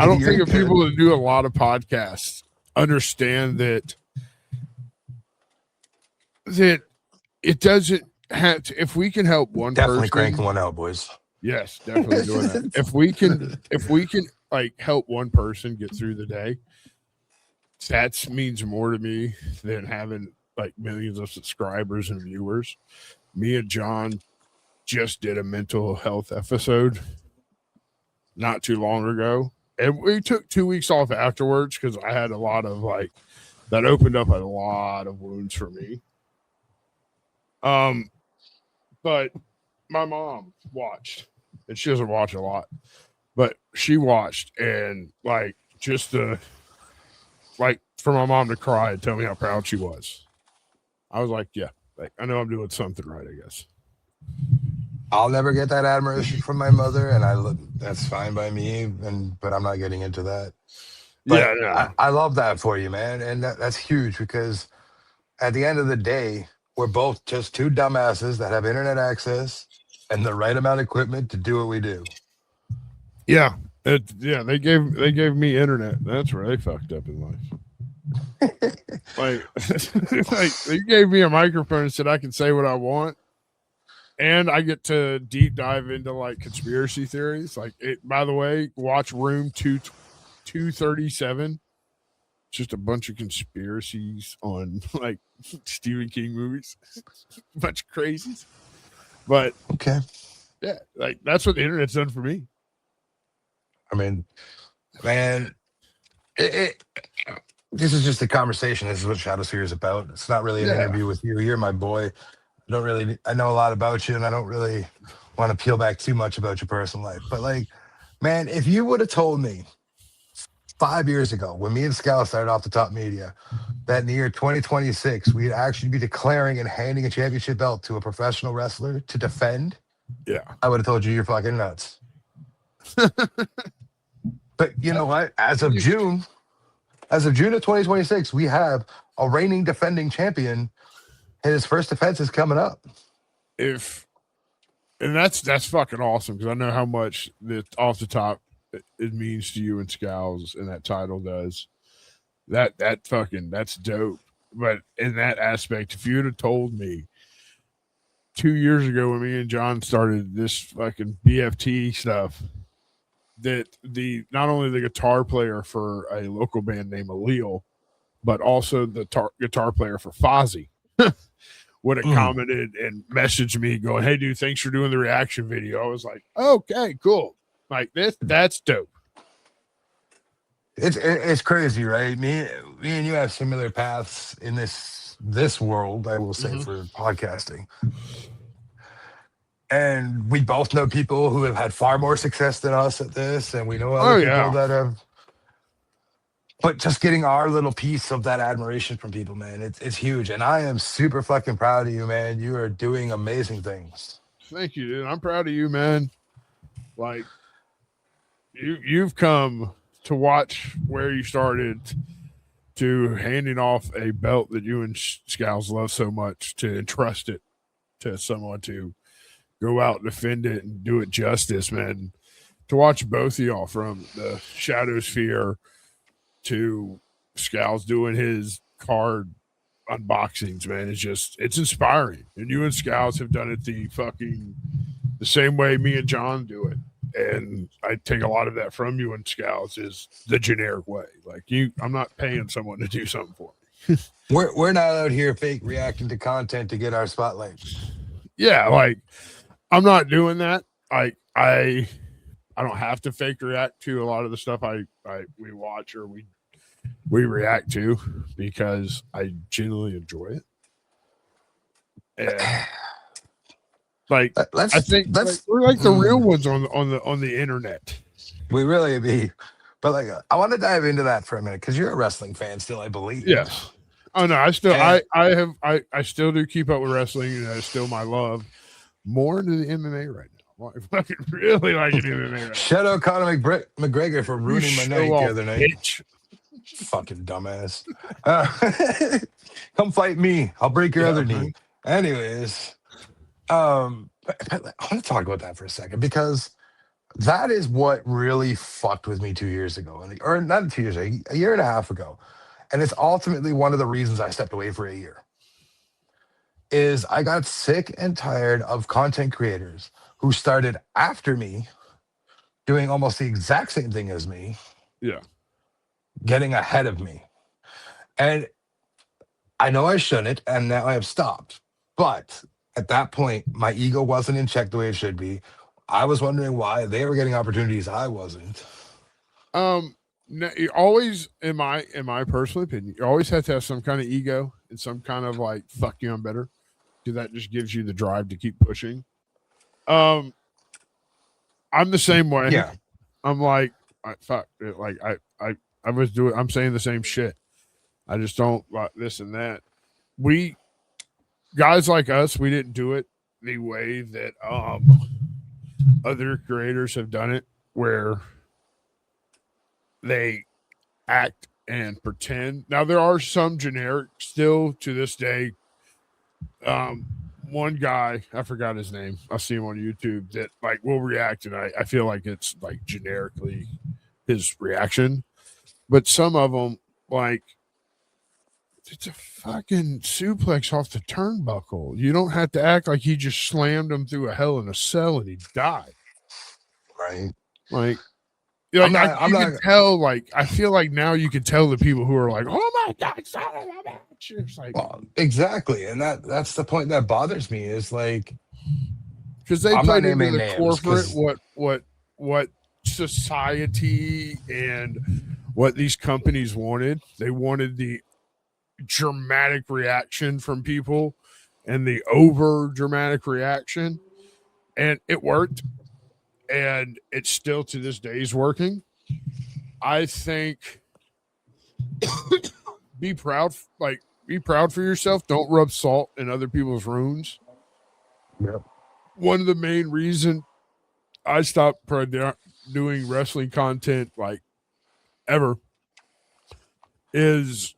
I don't think of people that do a lot of podcasts understand that it doesn't have to, if we can help one Definitely person, cranking one out, boys. yes, definitely doing that. If we can like help one person get through the day, that means more to me than having like millions of subscribers and viewers. Me and John just did a mental health episode not too long ago, and we took 2 weeks off afterwards because I had a lot of like that opened up a lot of wounds for me. But my mom watched, and she doesn't watch a lot, but she watched, and like just the like for my mom to cry and tell me how proud she was. I was like, yeah, like I know I'm doing something right, I guess. I'll never get that admiration from my mother, and that's fine by me. But I'm not getting into that. But Yeah, no. I love that for you, man, and that's huge because at the end of the day, we're both just two dumbasses that have internet access and the right amount of equipment to do what we do. Yeah, they gave me internet. That's where they fucked up in life. like, like they gave me a microphone and said I can say what I want, and I get to deep dive into like conspiracy theories. Like, by the way, watch Room 237. Just a bunch of conspiracies on like Stephen King movies, a bunch of crazies. But okay, yeah, like that's what the internet's done for me. I mean, man, this is just a conversation. This is what Shadowsphere is about. It's not really an interview with you. You're my boy. I know a lot about you, and I don't really want to peel back too much about your personal life. But like, man, if you would have told me 5 years ago, when me and Scal started off the Top Media, that in the year 2026, we'd actually be declaring and handing a championship belt to a professional wrestler to defend, I would have told you you're fucking nuts. But you know what? As of June of 2026, we have a reigning defending champion, and his first defense is coming up. And that's fucking awesome because I know how much that off the top it means to you and Scowls, and that title does. That's dope. But in that aspect, if you'd have told me 2 years ago when me and John started this fucking BFT stuff, that not only the guitar player for a local band named Allele, but also the guitar player for Fozzy would have commented and messaged me going, "Hey dude, thanks for doing the reaction video." I was like, "Okay, cool. Like that's dope." It's crazy, right? Me and you have similar paths in this world, I will say, for podcasting. And we both know people who have had far more success than us at this, and we know other people that have. But just getting our little piece of that admiration from people, man, it's huge. And I am super fucking proud of you, man. You are doing amazing things. Thank you, dude. I'm proud of you, man. Like you've come to watch where you started to handing off a belt that you and Scowls love so much, to entrust it to someone to go out and defend it and do it justice, man. To watch both of y'all from the Shadowsphere to Scowls doing his card unboxings, man, it's inspiring. And you and Scowls have done it the same way me and John do it. And I take a lot of that from you and Scowls is the generic way. Like I'm not paying someone to do something for me. We're not out here fake reacting to content to get our spotlight. Yeah, like I'm not doing that. I don't have to fake react to a lot of the stuff we watch or we react to because I genuinely enjoy it. And like I think we're like the real ones on the internet. We really be. But like I want to dive into that for a minute because you're a wrestling fan still, I believe. Yes. Oh no, I still do keep up with wrestling, and it's still my love. More into the MMA right now. I fucking really like it MMA right now. Shout out Conor McGregor for ruining my night the other night. Bitch. Fucking dumbass. Come fight me. I'll break your other knee. Anyways, I want to talk about that for a second because that is what really fucked with me 2 years ago, or not 2 years, a year and a half ago, and it's ultimately one of the reasons I stepped away for a year. Is I got sick and tired of content creators who started after me doing almost the exact same thing as me, Yeah. getting ahead of me. And I know I shouldn't, and now I have stopped. But at that point, my ego wasn't in check the way it should be. I was wondering why they were getting opportunities I wasn't. You always, in my personal opinion, you always have to have some kind of ego and some kind of like fuck you, I'm better, because that just gives you the drive to keep pushing. I'm the same way. Yeah. I'm like, fuck it. Like I was doing. I'm saying the same shit. I just don't like this and that. We guys like us, we didn't do it the way that other creators have done it, where they act and pretend. Now there are some generic still to this day. One guy, I forgot his name. I see him on YouTube that like will react, and I feel like it's like generically his reaction. But some of them, like, it's a fucking suplex off the turnbuckle. You don't have to act like he just slammed him through a hell in a cell and he died. Right. Like, you not, can tell, like, I feel like now you can tell the people who are like, oh my God, it's like, well, exactly. And that's the point that bothers me is like, because they played into the corporate what society and what these companies wanted. They wanted the dramatic reaction from people and the over dramatic reaction, and it worked, and it's still to this day is working. I think be proud for yourself. Don't rub salt in other people's wounds. Yep. One of the main reasons I stopped doing wrestling content like ever is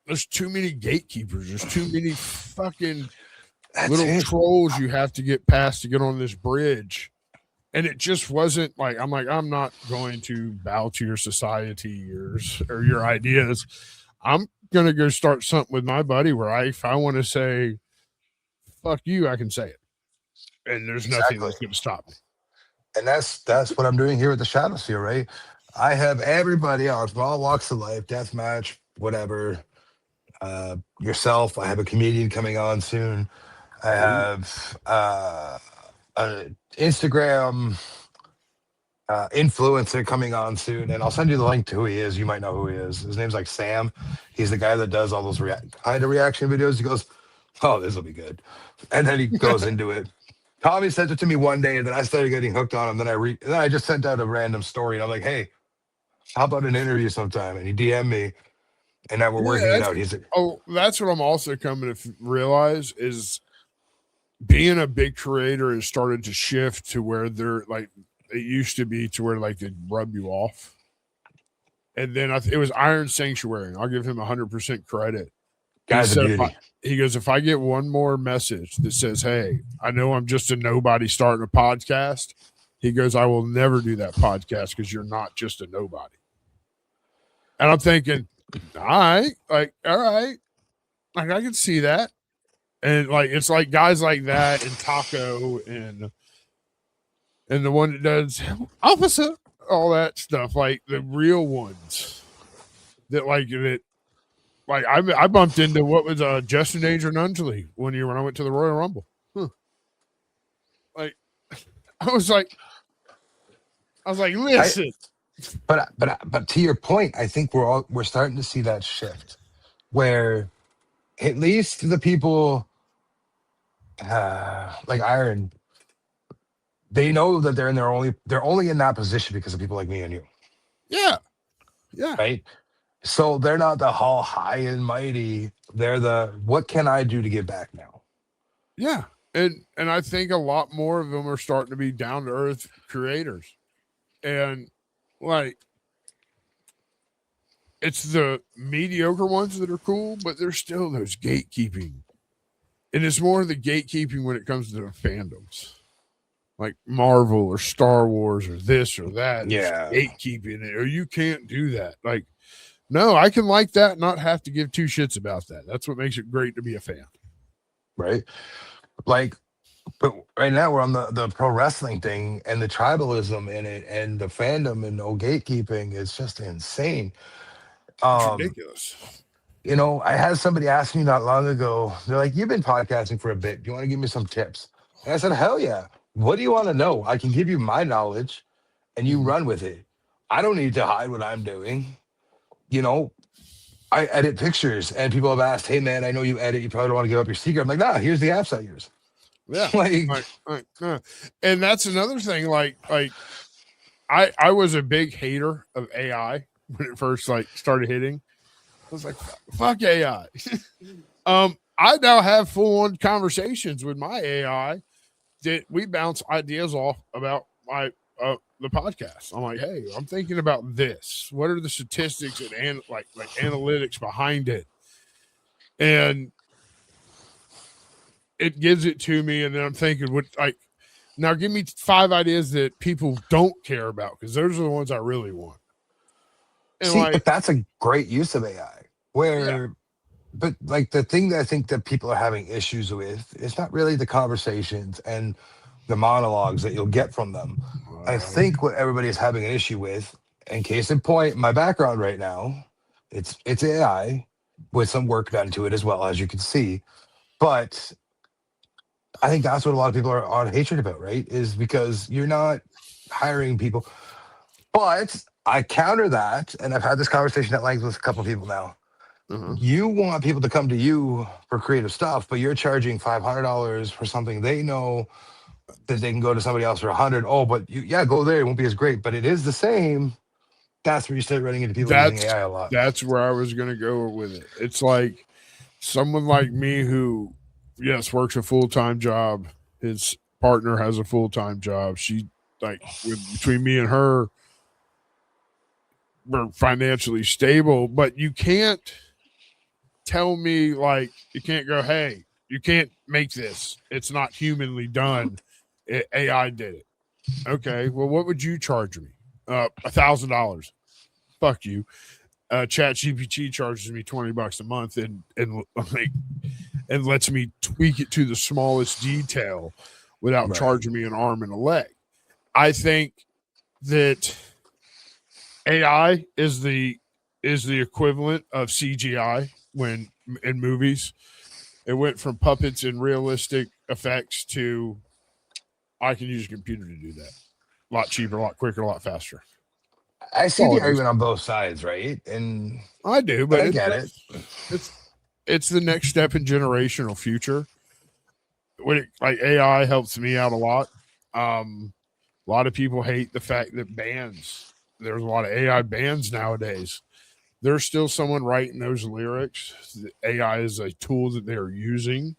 there's too many gatekeepers. There's too many fucking trolls you have to get past to get on this bridge. And it just wasn't like, I'm not going to bow to your society or your ideas. I'm going to go start something with my buddy where if I want to say, fuck you, I can say it. And there's nothing that's going to stop me. And that's what I'm doing here with the Shadowsphere, right? I have everybody else from all walks of life, deathmatch, whatever. Yourself, I have a comedian coming on soon. I have an Instagram influencer coming on soon, and I'll send you the link to who he is. You might know who he is. His name's like Sam. He's the guy that does all those kind of reaction videos. He goes, "Oh, this will be good," and then he goes into it. Tommy sent it to me one day, and then I started getting hooked on him. Then I just sent out a random story, and I'm like, "Hey, how about an interview sometime?" And he DM'd me, and now we're working it out. He's that's what I'm also coming to realize is being a big creator has started to shift to where they're like it used to be to where like they'd rub you off. And then it was Iron Sanctuary. I'll give him 100% credit. Guy's a beauty. He goes, if I get one more message that says, hey, I know I'm just a nobody starting a podcast, he goes, I will never do that podcast because you're not just a nobody. And I'm thinking, all right, like I can see that. And like it's like guys like that and Taco and the one that does Officer, all that stuff, like the real ones that I bumped into what was Justin Danger and Unjali one year when I went to the Royal Rumble. Like I was like, listen. But to your point, I think we're starting to see that shift where at least the people like Iron, they know that they're only in that position because of people like me and you. Yeah. Right. So they're not the all high and mighty. They're the what can I do to get back now? Yeah. And I think a lot more of them are starting to be down to earth creators. And like it's the mediocre ones that are cool, but there's still those gatekeeping. And it's more of the gatekeeping when it comes to the fandoms. Like Marvel or Star Wars or this or that. It's Yeah. gatekeeping it, or you can't do that. Like, no, I can like that, not have to give two shits about that. That's what makes it great to be a fan. Right. Like, but right now we're on the pro wrestling thing and the tribalism in it and the fandom and no gatekeeping is just insane. It's Um, ridiculous. you know, I had somebody ask me not long ago, they're like, "You've been podcasting for a bit. Do you want to give me some tips?" And I said, "Hell yeah. What do you want to know? I can give you my knowledge and you run with it. I don't need to hide what I'm doing. You know, I edit pictures and people have asked, hey man, I know you edit, you probably don't want to give up your secret. I'm like, nah, here's the apps I use. Yeah. Like, And that's another thing. Like I was a big hater of AI when it first like started hitting. I was like, fuck AI. I now have full on conversations with my AI that we bounce ideas off about my the podcast. I'm like, hey, I'm thinking about this. What are the statistics and like analytics behind it? And it gives it to me, and then I'm thinking, what like now give me 5 ideas that people don't care about because those are the ones I really want. And see, like, but that's a great use of AI. yeah, But like the thing that I think that people are having issues with is not really the conversations and the monologues that you'll get from them. I think what everybody is having an issue with, and case in point, my background right now, it's AI with some work done to it as well, as you can see. But I think that's what a lot of people are on hatred about, right? Is because you're not hiring people. But I counter that, and I've had this conversation at length with a couple of people now. You want people to come to you for creative stuff, but you're charging $500 for something they know that they can go to somebody else for 100. Oh, but yeah, go there. It won't be as great, but it is the same. That's where you start running into people using AI a lot. that's where I was gonna go with it. It's like someone like me who, yes, works a full-time job. His partner has a full-time job. She like between me and her, we're financially stable, but you can't tell me like you can't go, hey, you can't make this. It's not humanly done. AI did it. Okay, well, what would you charge me? $1,000. Fuck you. Chat GPT charges me $20 a month and like and lets me tweak it to the smallest detail without Right. charging me an arm and a leg. I think that AI is the equivalent of CGI when in movies. It went from puppets and realistic effects to I can use a computer to do that. A lot cheaper, a lot quicker, a lot faster. I see All the it is. argument on both sides, right? And I do, but I get it. It's the next step in generational future. When it, like AI helps me out a lot. A lot of people hate the fact that bands. There's a lot of AI bands nowadays. There's still someone writing those lyrics. The AI is a tool that they're using,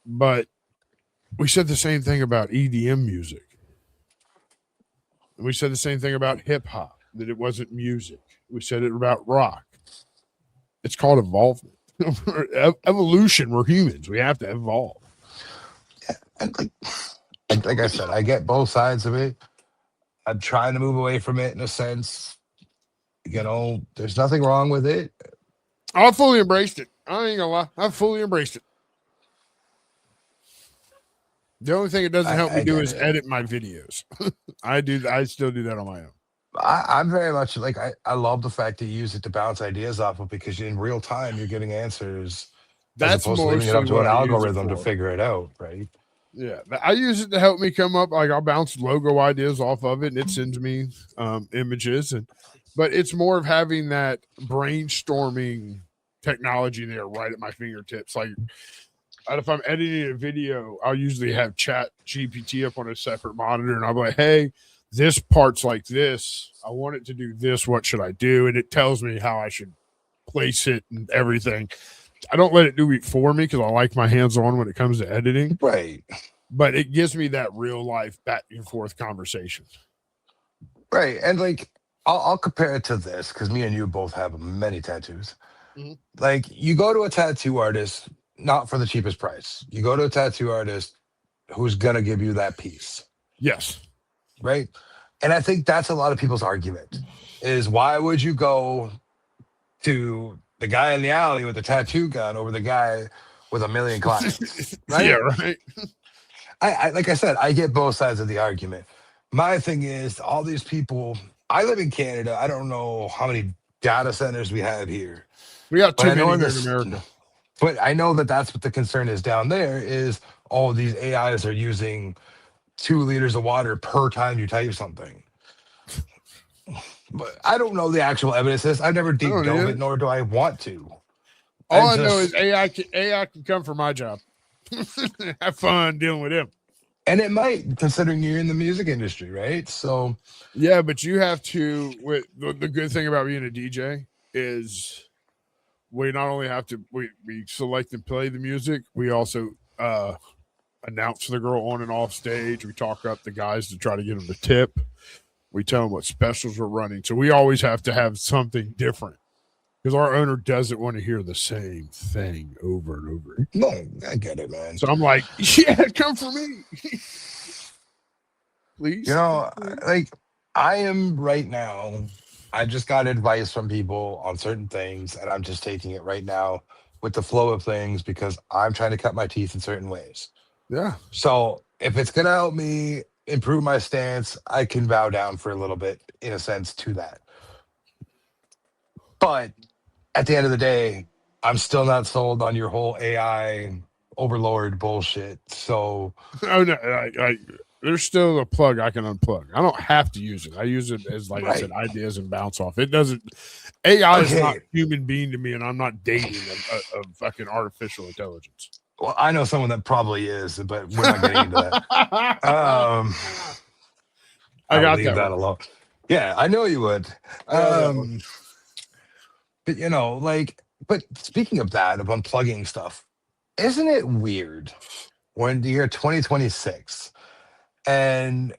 but we said the same thing about EDM music. We said the same thing about hip hop, that it wasn't music. We said it about rock. It's called evolvement. Evolution. We're humans. We have to evolve. And like I said, I get both sides of it. I'm trying to move away from it in a sense. You know, there's nothing wrong with it. I fully embraced it. I ain't gonna lie. I fully embraced it. The only thing it doesn't help me do is edit my videos. I still do that on my own. I'm very much like I love the fact that you use it to bounce ideas off of because in real time you're getting answers as That's opposed to leaving it up mostly to an what I use it algorithm to for. figure it out, right? Yeah, I use it to help me come up. Like I'll bounce logo ideas off of it, and it sends me images. But it's more of having that brainstorming technology there right at my fingertips. Like if I'm editing a video, I'll usually have Chat GPT up on a separate monitor, and I'll be like, "Hey, this part's like this. I want it to do this. What should I do?" And it tells me how I should place it and everything. I don't let it do it for me because I like my hands on when it comes to editing. Right. But it gives me that real life back and forth conversation. Right. And like, I'll compare it to this because me and you both have many tattoos. Mm-hmm. Like, you go to a tattoo artist, not for the cheapest price. You go to a tattoo artist who's going to give you that piece. Yes. Right. And I think that's a lot of people's argument is why would you go to the guy in the alley with the tattoo gun over the guy with a million clients? Right. Yeah, right. I like I said, I get both sides of the argument. My thing is all these people, I live in Canada. I don't know how many data centers we have here. We got But too I know many in here in this, America. but I know that that's what the concern is down there is all these AIs are using 2 liters of water per time you type something. But I don't know the actual evidence of this. I've never deep dove it, nor do I want to. All I know is AI can come for my job. Have fun dealing with him. And it might, considering you're in the music industry, right? So yeah, but you have to. With the good thing about being a DJ is we not only have to we select and play the music, we also announce the girl on and off stage. We talk up the guys to try to get them to tip. We tell them what specials we're running. So we always have to have something different because our owner doesn't want to hear the same thing over and over. No, I get it, man. So I'm like, yeah, come for me. Please. You know, like I am right now. I just got advice from people on certain things, and I'm just taking it right now with the flow of things because I'm trying to cut my teeth in certain ways. Yeah. So if it's gonna help me improve my stance, I can bow down for a little bit, in a sense, to that. But at the end of the day, I'm still not sold on your whole AI overlord bullshit. So, oh no, there's still a plug I can unplug. I don't have to use it. I use it as, like I said, ideas and bounce off. It doesn't. AI is not a human being to me, and I'm not dating a fucking artificial intelligence. Well, I know someone that probably is, but we're not getting into that. I got leave that alone. Yeah, I know you would. But you know, like, but speaking of that, of unplugging stuff, isn't it weird when the year 2026 and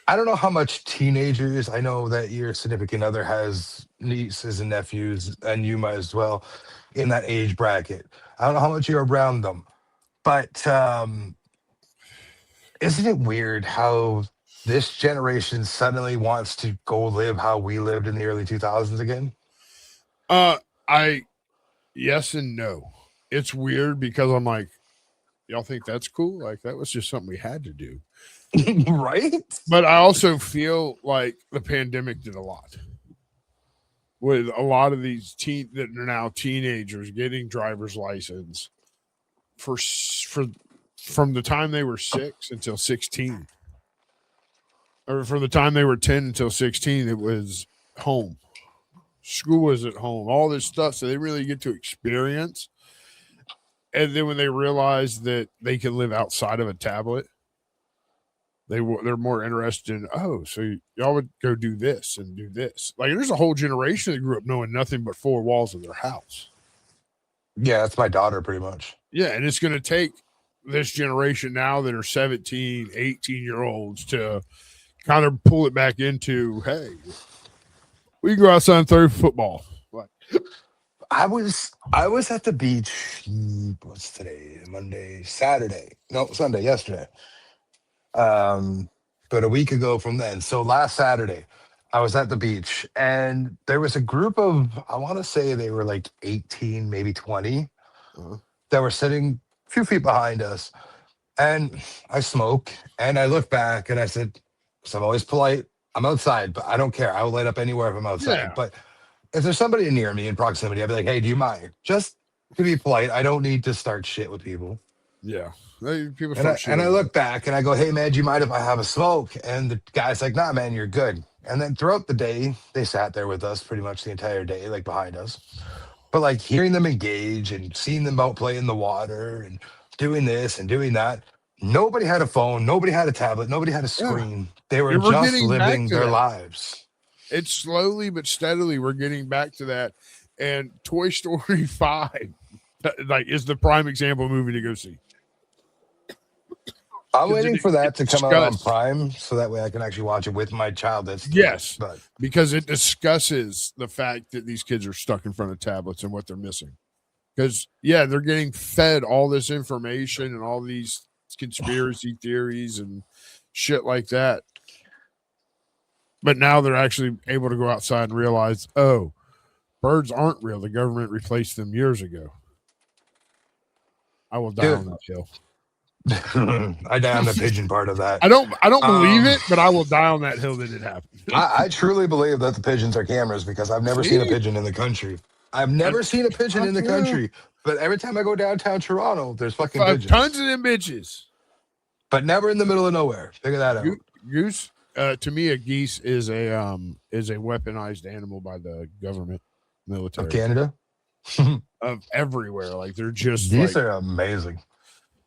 I don't know how much teenagers, I know that your significant other has nieces and nephews, and you might as well in that age bracket. I don't know how much you're around them, but isn't it weird how this generation suddenly wants to go live how we lived in the early 2000s again? Yes and no. It's weird because I'm like, y'all think that's cool? Like that was just something we had to do. Right? But I also feel like the pandemic did a lot. With a lot of these that are now teenagers getting driver's license from the time they were 6 until 16. Or from the time they were 10 until 16, it was home. School was at home, all this stuff. So they really get to experience. And then when they realize that they can live outside of a tablet, they're more interested in, oh, so y'all would go do this and do this. Like there's a whole generation that grew up knowing nothing but 4 walls of their house. Yeah, that's my daughter pretty much. Yeah, and it's going to take this generation now that are 17, 18-year-olds to kind of pull it back into, hey, we can go outside and throw football. Like, I was at the beach. What's today? Monday, Saturday? No, Sunday. Yesterday. But a week ago from then. So last Saturday, I was at the beach, and there was a group of, I want to say they were like 18, maybe 20, that were sitting a few feet behind us. And I smoke, and I look back, and I said, "So I'm always polite. I'm outside, but I don't care. I will light up anywhere if I'm outside. Yeah. But if there's somebody near me in proximity, I'd be like, hey, do you mind? Just to be polite. I don't need to start shit with people." Yeah. People and I look back and I go, hey, man, do you mind if I have a smoke? And the guy's like, nah, man, you're good. And then throughout the day, they sat there with us pretty much the entire day, like behind us. But like hearing them engage and seeing them out play in the water and doing this and doing that, nobody had a phone, nobody had a tablet, nobody had a screen. They were just living their lives. It's slowly but steadily we're getting back to that. And Toy Story 5 Like, is the prime example movie to go see. I'm waiting for that to come out on discuss- Prime so that way I can actually watch it with my child. That's Yes, but because it discusses the fact that these kids are stuck in front of tablets and what they're missing. Because, yeah, they're getting fed all this information and all these conspiracy theories and shit like that. But now they're actually able to go outside and realize, oh, birds aren't real. The government replaced them years ago. I will die on that hill. I die on the pigeon part of that. I don't believe it, but I will die on that hill that it happened. I truly believe that the pigeons are cameras because I've never seen a pigeon in the country. I've never seen a pigeon in the country, but every time I go downtown Toronto, there's fucking pigeons. Tons of them bitches. But never in the middle of nowhere. Figure that out. Goose, to me, a geese is a weaponized animal by the government, military Of Canada, of everywhere. Like, they're just geese are amazing.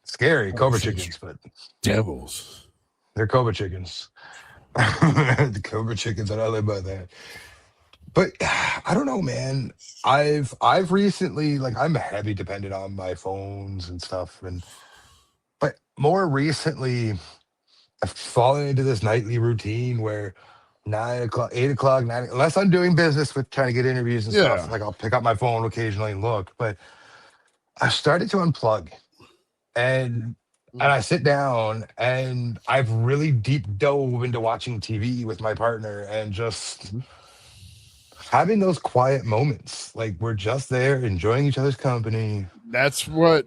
Scary cobra chickens, but devils. They're cobra chickens. The cobra chickens, and I live by that. But I don't know, man. I've recently, like, I'm heavy dependent on my phones and stuff, but more recently, I've fallen into this nightly routine where 9 o'clock, 8 o'clock, 9, unless I'm doing business with trying to get interviews and stuff, like I'll pick up my phone occasionally and look. But I've started to unplug. And I sit down and I've really deep dove into watching TV with my partner and just having those quiet moments. Like, we're just there enjoying each other's company. That's what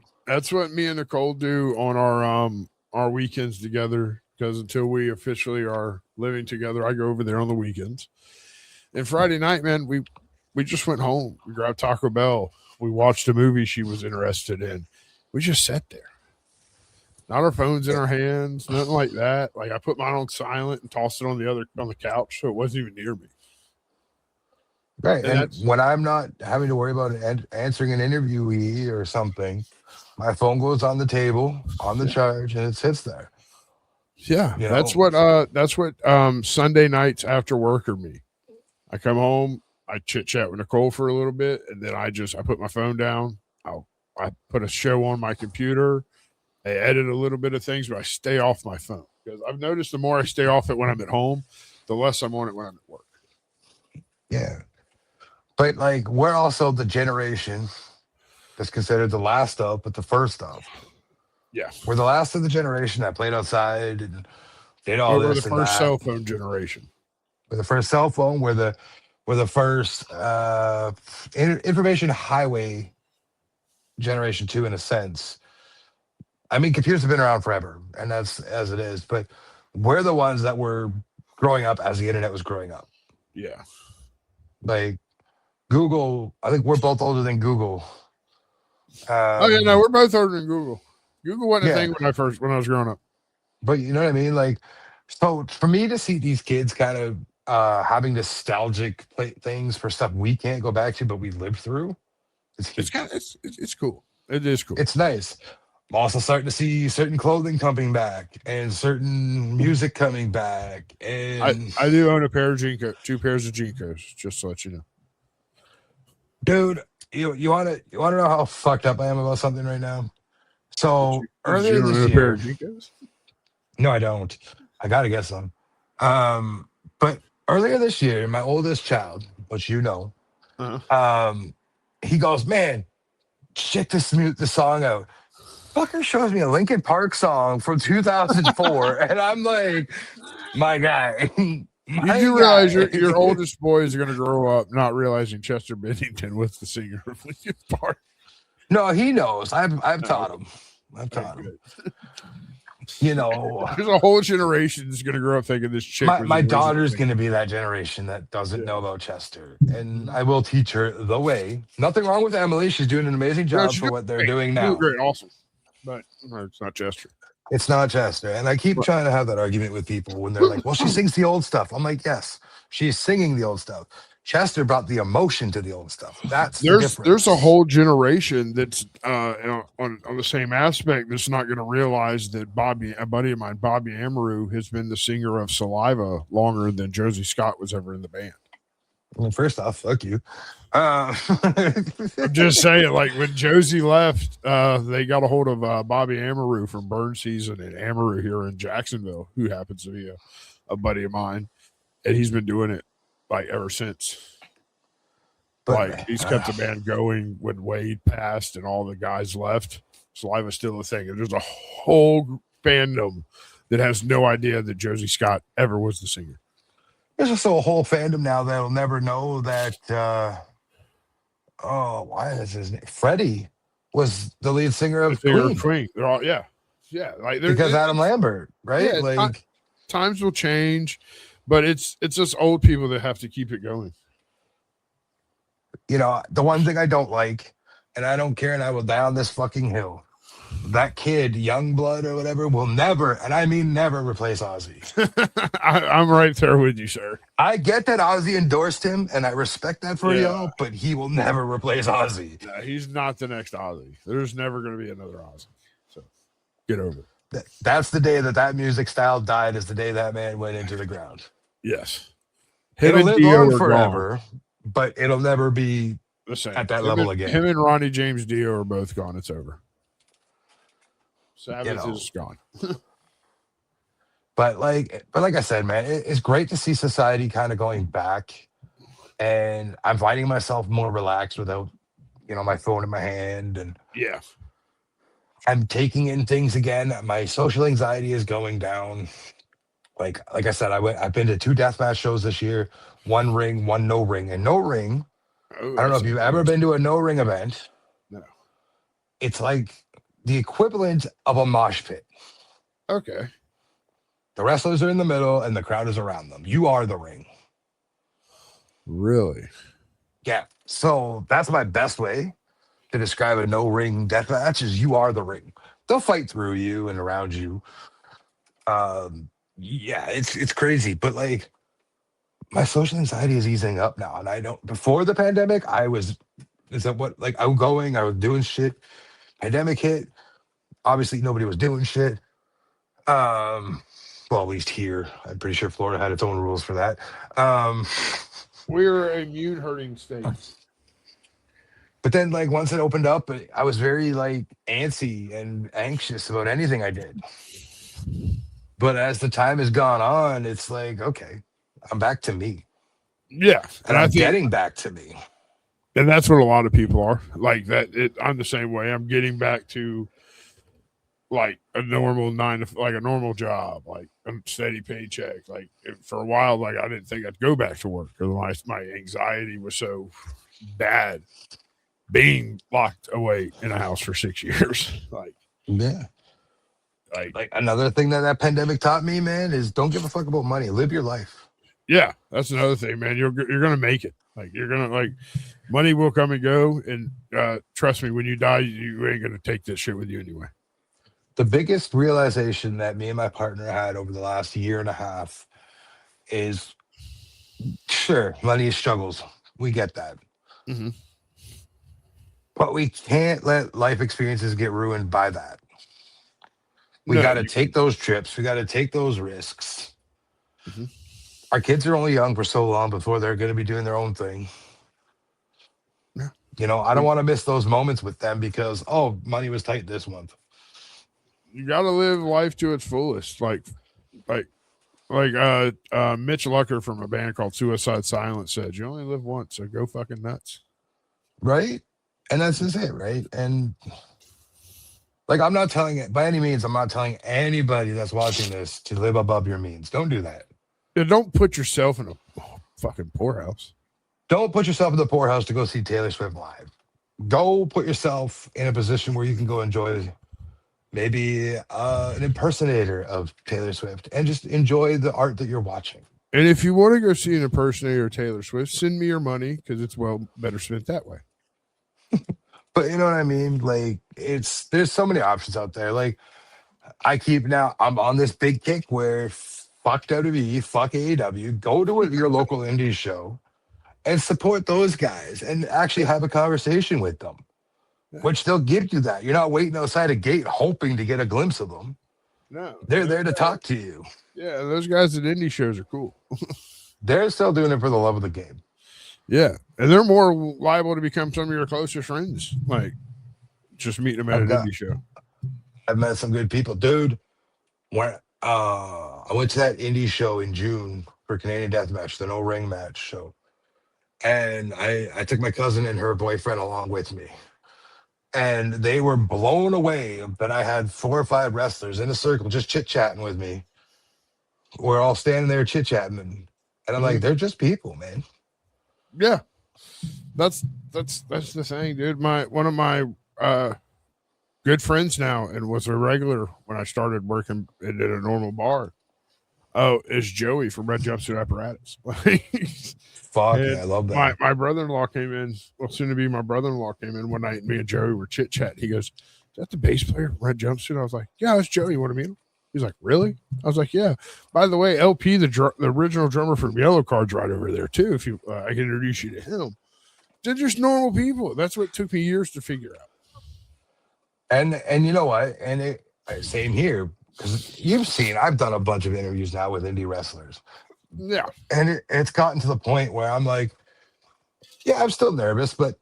me and Nicole do on our weekends together, because until we officially are living together, I go over there on the weekends. And Friday night, man, we just went home. We grabbed Taco Bell. We watched a movie she was interested in. We just sat there. Not our phones in our hands, nothing like that. Like, I put mine on silent and tossed it on the couch, so it wasn't even near me. Right. And when I'm not having to worry about answering an interviewee or something, my phone goes on the table, on the charge, and it sits there. Yeah. That's what Sunday nights after work are me. I come home, I chit chat with Nicole for a little bit, and then I put my phone down. I put a show on my computer. I edit a little bit of things, but I stay off my phone, because I've noticed the more I stay off it when I'm at home, the less I'm on it when I'm at work. Yeah. But, like, we're also the generation that's considered the last of, but the first of. Yeah. We're the last of the generation that played outside and did all this. We're the first cell phone generation. We're the first cell phone. We're the first information highway generation too, in a sense. I mean, computers have been around forever, and that's as it is. But we're the ones that were growing up as the internet was growing up. Yeah. Like, Google, I think we're both older than Google. No, we're both older than Google. Google wasn't a thing when I was growing up. But you know what I mean? Like, so for me to see these kids kind of having nostalgic things for stuff we can't go back to, but we lived through, it's cool. It is cool. It's nice. I'm also starting to see certain clothing coming back and certain music coming back. And I do own a pair of two pairs of Jinkos, just to let you know. Dude, you wanna know how fucked up I am about something right now? So earlier this year, no, I don't. I gotta get some. But earlier this year, my oldest child, which you know, he goes, "Man, check this song out." Fucker shows me a Linkin Park song from 2004, and I'm like, my guy. You do realize your oldest boy is going to grow up not realizing Chester Bennington was the singer of Linkin Park. No, he knows. I've taught him. I've taught him. You know, there's a whole generation that's going to grow up thinking this chick. My daughter's going to be that generation that doesn't know about Chester, and I will teach her the way. Nothing wrong with Emily; she's doing an amazing job for what they're doing now. Great, awesome, but it's not Chester. It's not Chester, and I keep trying to have that argument with people when they're like, "Well, she sings the old stuff." I'm like, "Yes, she's singing the old stuff." Chester brought the emotion to the old stuff. That's the difference. There's a whole generation that's on the same aspect that's not going to realize that a buddy of mine, Bobby Amaru, has been the singer of Saliva longer than Josie Scott was ever in the band. Well, first off, fuck you. I'm just saying, like when Josie left, they got a hold of Bobby Amaru from Burn Season in Amaru here in Jacksonville, who happens to be a buddy of mine, and he's been doing it like ever since. But Like he's kept the band going when Wade passed and all the guys left. Saliva's still a thing, and there's a whole fandom that has no idea that Josie Scott ever was the singer. there's also a whole fandom now that'll never know that. Why is his name? Freddie was the lead singer of Queen. They're all yeah. Like because Adam Lambert, right? Yeah, like times will change, but it's just old people that have to keep it going. You know, the one thing I don't like, and I don't care, and I will die on this fucking hill. That kid, Youngblood or whatever, will never, and I mean never, replace Ozzy. I'm right there with you, sir. I get that Ozzy endorsed him, and I respect that for y'all, but he will never replace Ozzy. No, he's not the next Ozzy. There's never going to be another Ozzy. So get over it. That's the day that music style died, is the day that man went into the ground. Yes. It'll live on forever, but it'll never be the same at that level again. Him and Ronnie James Dio are both gone. It's over. Sabbath is gone. But like I said, man, it's great to see society kind of going back, and I'm finding myself more relaxed without, my phone in my hand, and yeah, I'm taking in things again. My social anxiety is going down. Like I said, I've been to 2 deathmatch shows this year, 1 ring, 1 no ring, and no ring. I don't know if you've ever been to a no ring event. No, it's like the equivalent of a mosh pit. Okay. The wrestlers are in the middle and the crowd is around them. You are the ring. Really? Yeah. So that's my best way to describe a no ring death match, is you are the ring. They'll fight through you and around you. Yeah, it's crazy. But like, my social anxiety is easing up now. And I don't, before the pandemic, I was outgoing, I was doing shit. Pandemic hit. Obviously, nobody was doing shit. Well, at least here. I'm pretty sure Florida had its own rules for that. We're a immune hurting state. But then, like, once it opened up, I was very, like, antsy and anxious about anything I did. But as the time has gone on, it's like, okay, I'm back to me. Yeah. And I'm getting back to me. And that's what a lot of people are. Like that. I'm the same way. I'm getting back to like a normal a normal job, like a steady paycheck. Like for a while, like I didn't think I'd go back to work because my anxiety was so bad being locked away in a house for 6 years. Yeah. Like another thing that pandemic taught me, man, is don't give a fuck about money. Live your life. Yeah, that's another thing, man. You're gonna make it. Like you're gonna money will come and go, and trust me, when you die, you ain't gonna take this shit with you anyway. The biggest realization that me and my partner had over the last year and a half is, sure, money struggles. We get that. Mm-hmm. But we can't let life experiences get ruined by that. We got to take those trips. We got to take those risks. Mm-hmm. Our kids are only young for so long before they're going to be doing their own thing. Yeah. I don't want to miss those moments with them because, money was tight this month. You got to live life to its fullest. Like Mitch Lucker from a band called Suicide Silence said, you only live once, so go fucking nuts. Right? And that's just it, right? And like, I'm not telling anybody that's watching this to live above your means. Don't do that. Yeah, don't put yourself in a fucking poorhouse. Don't put yourself in the poorhouse to go see Taylor Swift live. Go put yourself in a position where you can go enjoy maybe an impersonator of Taylor Swift and just enjoy the art that you're watching. And if you want to go see an impersonator of Taylor Swift, send me your money because it's better spent that way. But you know what I mean? Like, there's so many options out there. Like, I'm on this big kick where fuck WWE, fuck AEW, go to your local indie show and support those guys and actually have a conversation with them, which they'll give you that. You're not waiting outside a gate hoping to get a glimpse of them. No. They're there to talk to you. Yeah, those guys at indie shows are cool. They're still doing it for the love of the game. Yeah, and they're more liable to become some of your closest friends, like just meeting them at I've an got indie show. I've met some good people, dude. When I went to that indie show in June for Canadian Deathmatch, the no ring match show, and I took my cousin and her boyfriend along with me, and they were blown away that I had 4 or 5 wrestlers in a circle just chit chatting with me. We're all standing there chit chatting, and I'm like, Mhm. they're just people, man. Yeah, that's that's the thing, dude. One of my uh good friends now and was a regular when I started working at a normal bar. Oh, is Joey from Red Jumpsuit Apparatus. Fuck yeah, And I love my them. my brother in law came in. Well, soon to be my brother in law came in one night. And me and Joey were chit chatting. He goes, "Is that the bass player from Red Jumpsuit?" I was like, "Yeah, it's Joey. You want to meet him?" He's like, "Really?" I was like, "Yeah." By the way, LP, the original drummer from Yellow Card's right over there too. If you, I can introduce you to him. They're just normal people. That's what took me years to figure out. And you know what? And same here because you've seen I've done a bunch of interviews now with indie wrestlers, Yeah, and it's gotten to the point where I'm like, yeah, I'm still nervous, but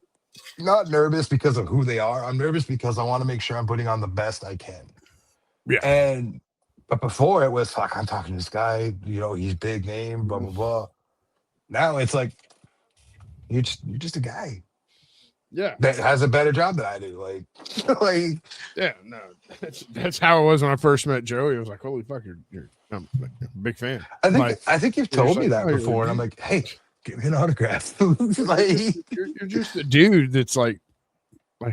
not nervous because of who they are. I'm nervous because I want to make sure I'm putting on the best I can. yeah. And but before it was fuck, I'm talking to this guy, he's big name, blah blah blah. Now it's like you're just a guy Yeah, that has a better job than I do. Like, like yeah, no, that's how it was when I first met Joey. I was like, "Holy fuck, you're I'm like, a big fan." I think Like, I think you've you're just told me like, that "Oh, you're a before, and I'm dude. like, hey, give me an autograph. Like, You're just a dude that's like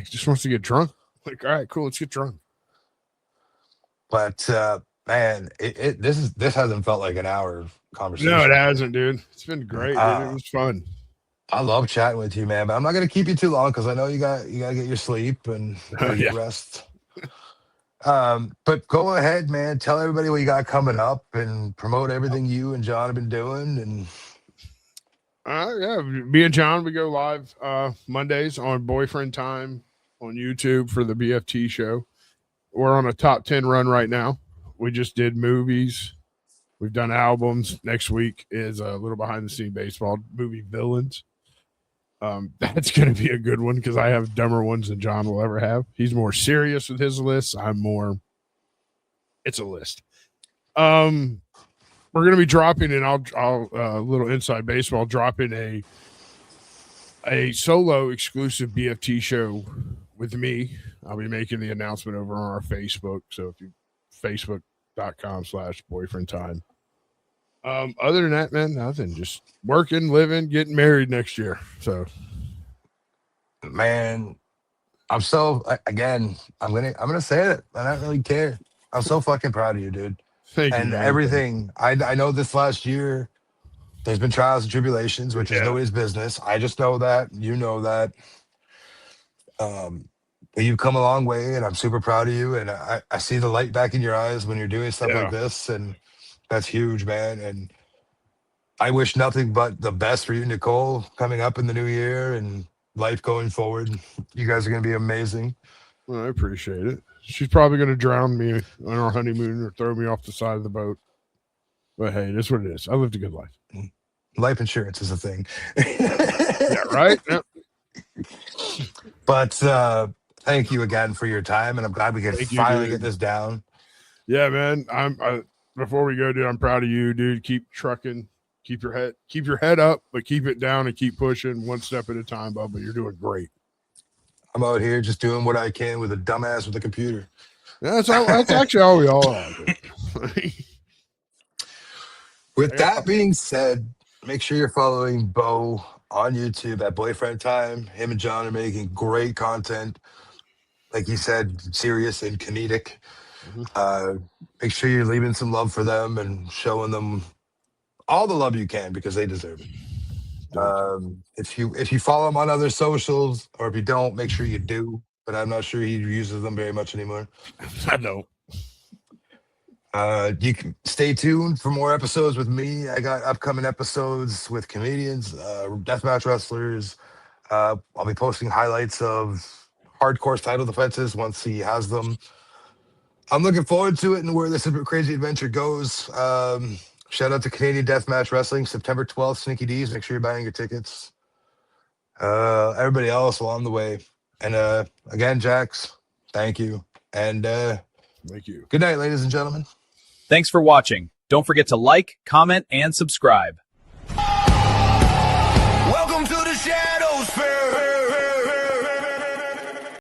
just wants to get drunk." Like, all right, cool, let's get drunk. but man, this hasn't felt like an hour of No, it conversation. hasn't, dude. It's been great, dude. It Uh, was fun. I love chatting with you, man. But I'm not gonna keep you too long because I know you gotta get your sleep and you Oh gotta get yeah, rest. But go ahead, man. Tell everybody what you got coming up and promote everything you and John have been doing. And yeah. Me and John, we go live Mondays on Boyfriend Time on YouTube for the BFT show. We're on a top 10 run right now. We just did movies. We've done albums. Next week is a little behind the scene baseball movie villains. That's going to be a good one because I have dumber ones than John will ever have. He's more serious with his lists. I'm more. It's a list. Um, we're going to be dropping, and I'll little inside baseball, dropping a solo exclusive BFT show with me. I'll be making the announcement over on our Facebook. So if you facebook.com/boyfriend time. Other than that, man, nothing. Just working, living, getting married next year. So man, again, I'm gonna say it. I don't really care. I'm so fucking proud of you, dude. thank you, And man. Thank everything. I know this last year there's been trials and tribulations, you. which is Yeah. nobody's business. I just know that. You know that. Um, but you've come a long way, and I'm super proud of you. And I see the light back in your eyes when you're doing stuff like Yeah. this, and that's huge, man. And I wish nothing but the best for you, Nicole, coming up in the new year and life going forward. You guys are gonna be amazing. Well, I appreciate it. She's probably going to drown me on our honeymoon or throw me off the side of the boat. But hey, that's what it is. I lived a good life. Life insurance is a thing. Yeah, right? Yep. But thank you again for your time, and I'm glad we could Thank you, finally get dude. this down. Yeah, man. Before we go, dude, I'm proud of you, dude. Keep trucking. Keep your head up, but keep it down and keep pushing one step at a time, Bubba. You're doing great. I'm out here just doing what I can with a dumbass with a computer. Yeah, that's actually all we all are. With I got that being said, make sure you're following Bo on YouTube at Boyfriend Time. Him and John are making great content. Like you said, serious and comedic. Mhm. Uh, Make sure you're leaving some love for them and showing them all the love you can because they deserve it. Thank you. If you follow him on other socials, or if you don't, make sure you do. But I'm not sure he uses them very much anymore. I know. You can stay tuned for more episodes with me. I got upcoming episodes with comedians, deathmatch wrestlers. I'll be posting highlights of hardcore title defenses once he has them. I'm looking forward to it and where this crazy adventure goes. Shout out to Canadian Deathmatch Wrestling, September 12th, Sneaky D's. Make sure you're buying your tickets. everybody else along the way. And again, Jax, thank you. And Thank you. good night, ladies and gentlemen. Thanks for watching. Don't forget to like, comment, and subscribe.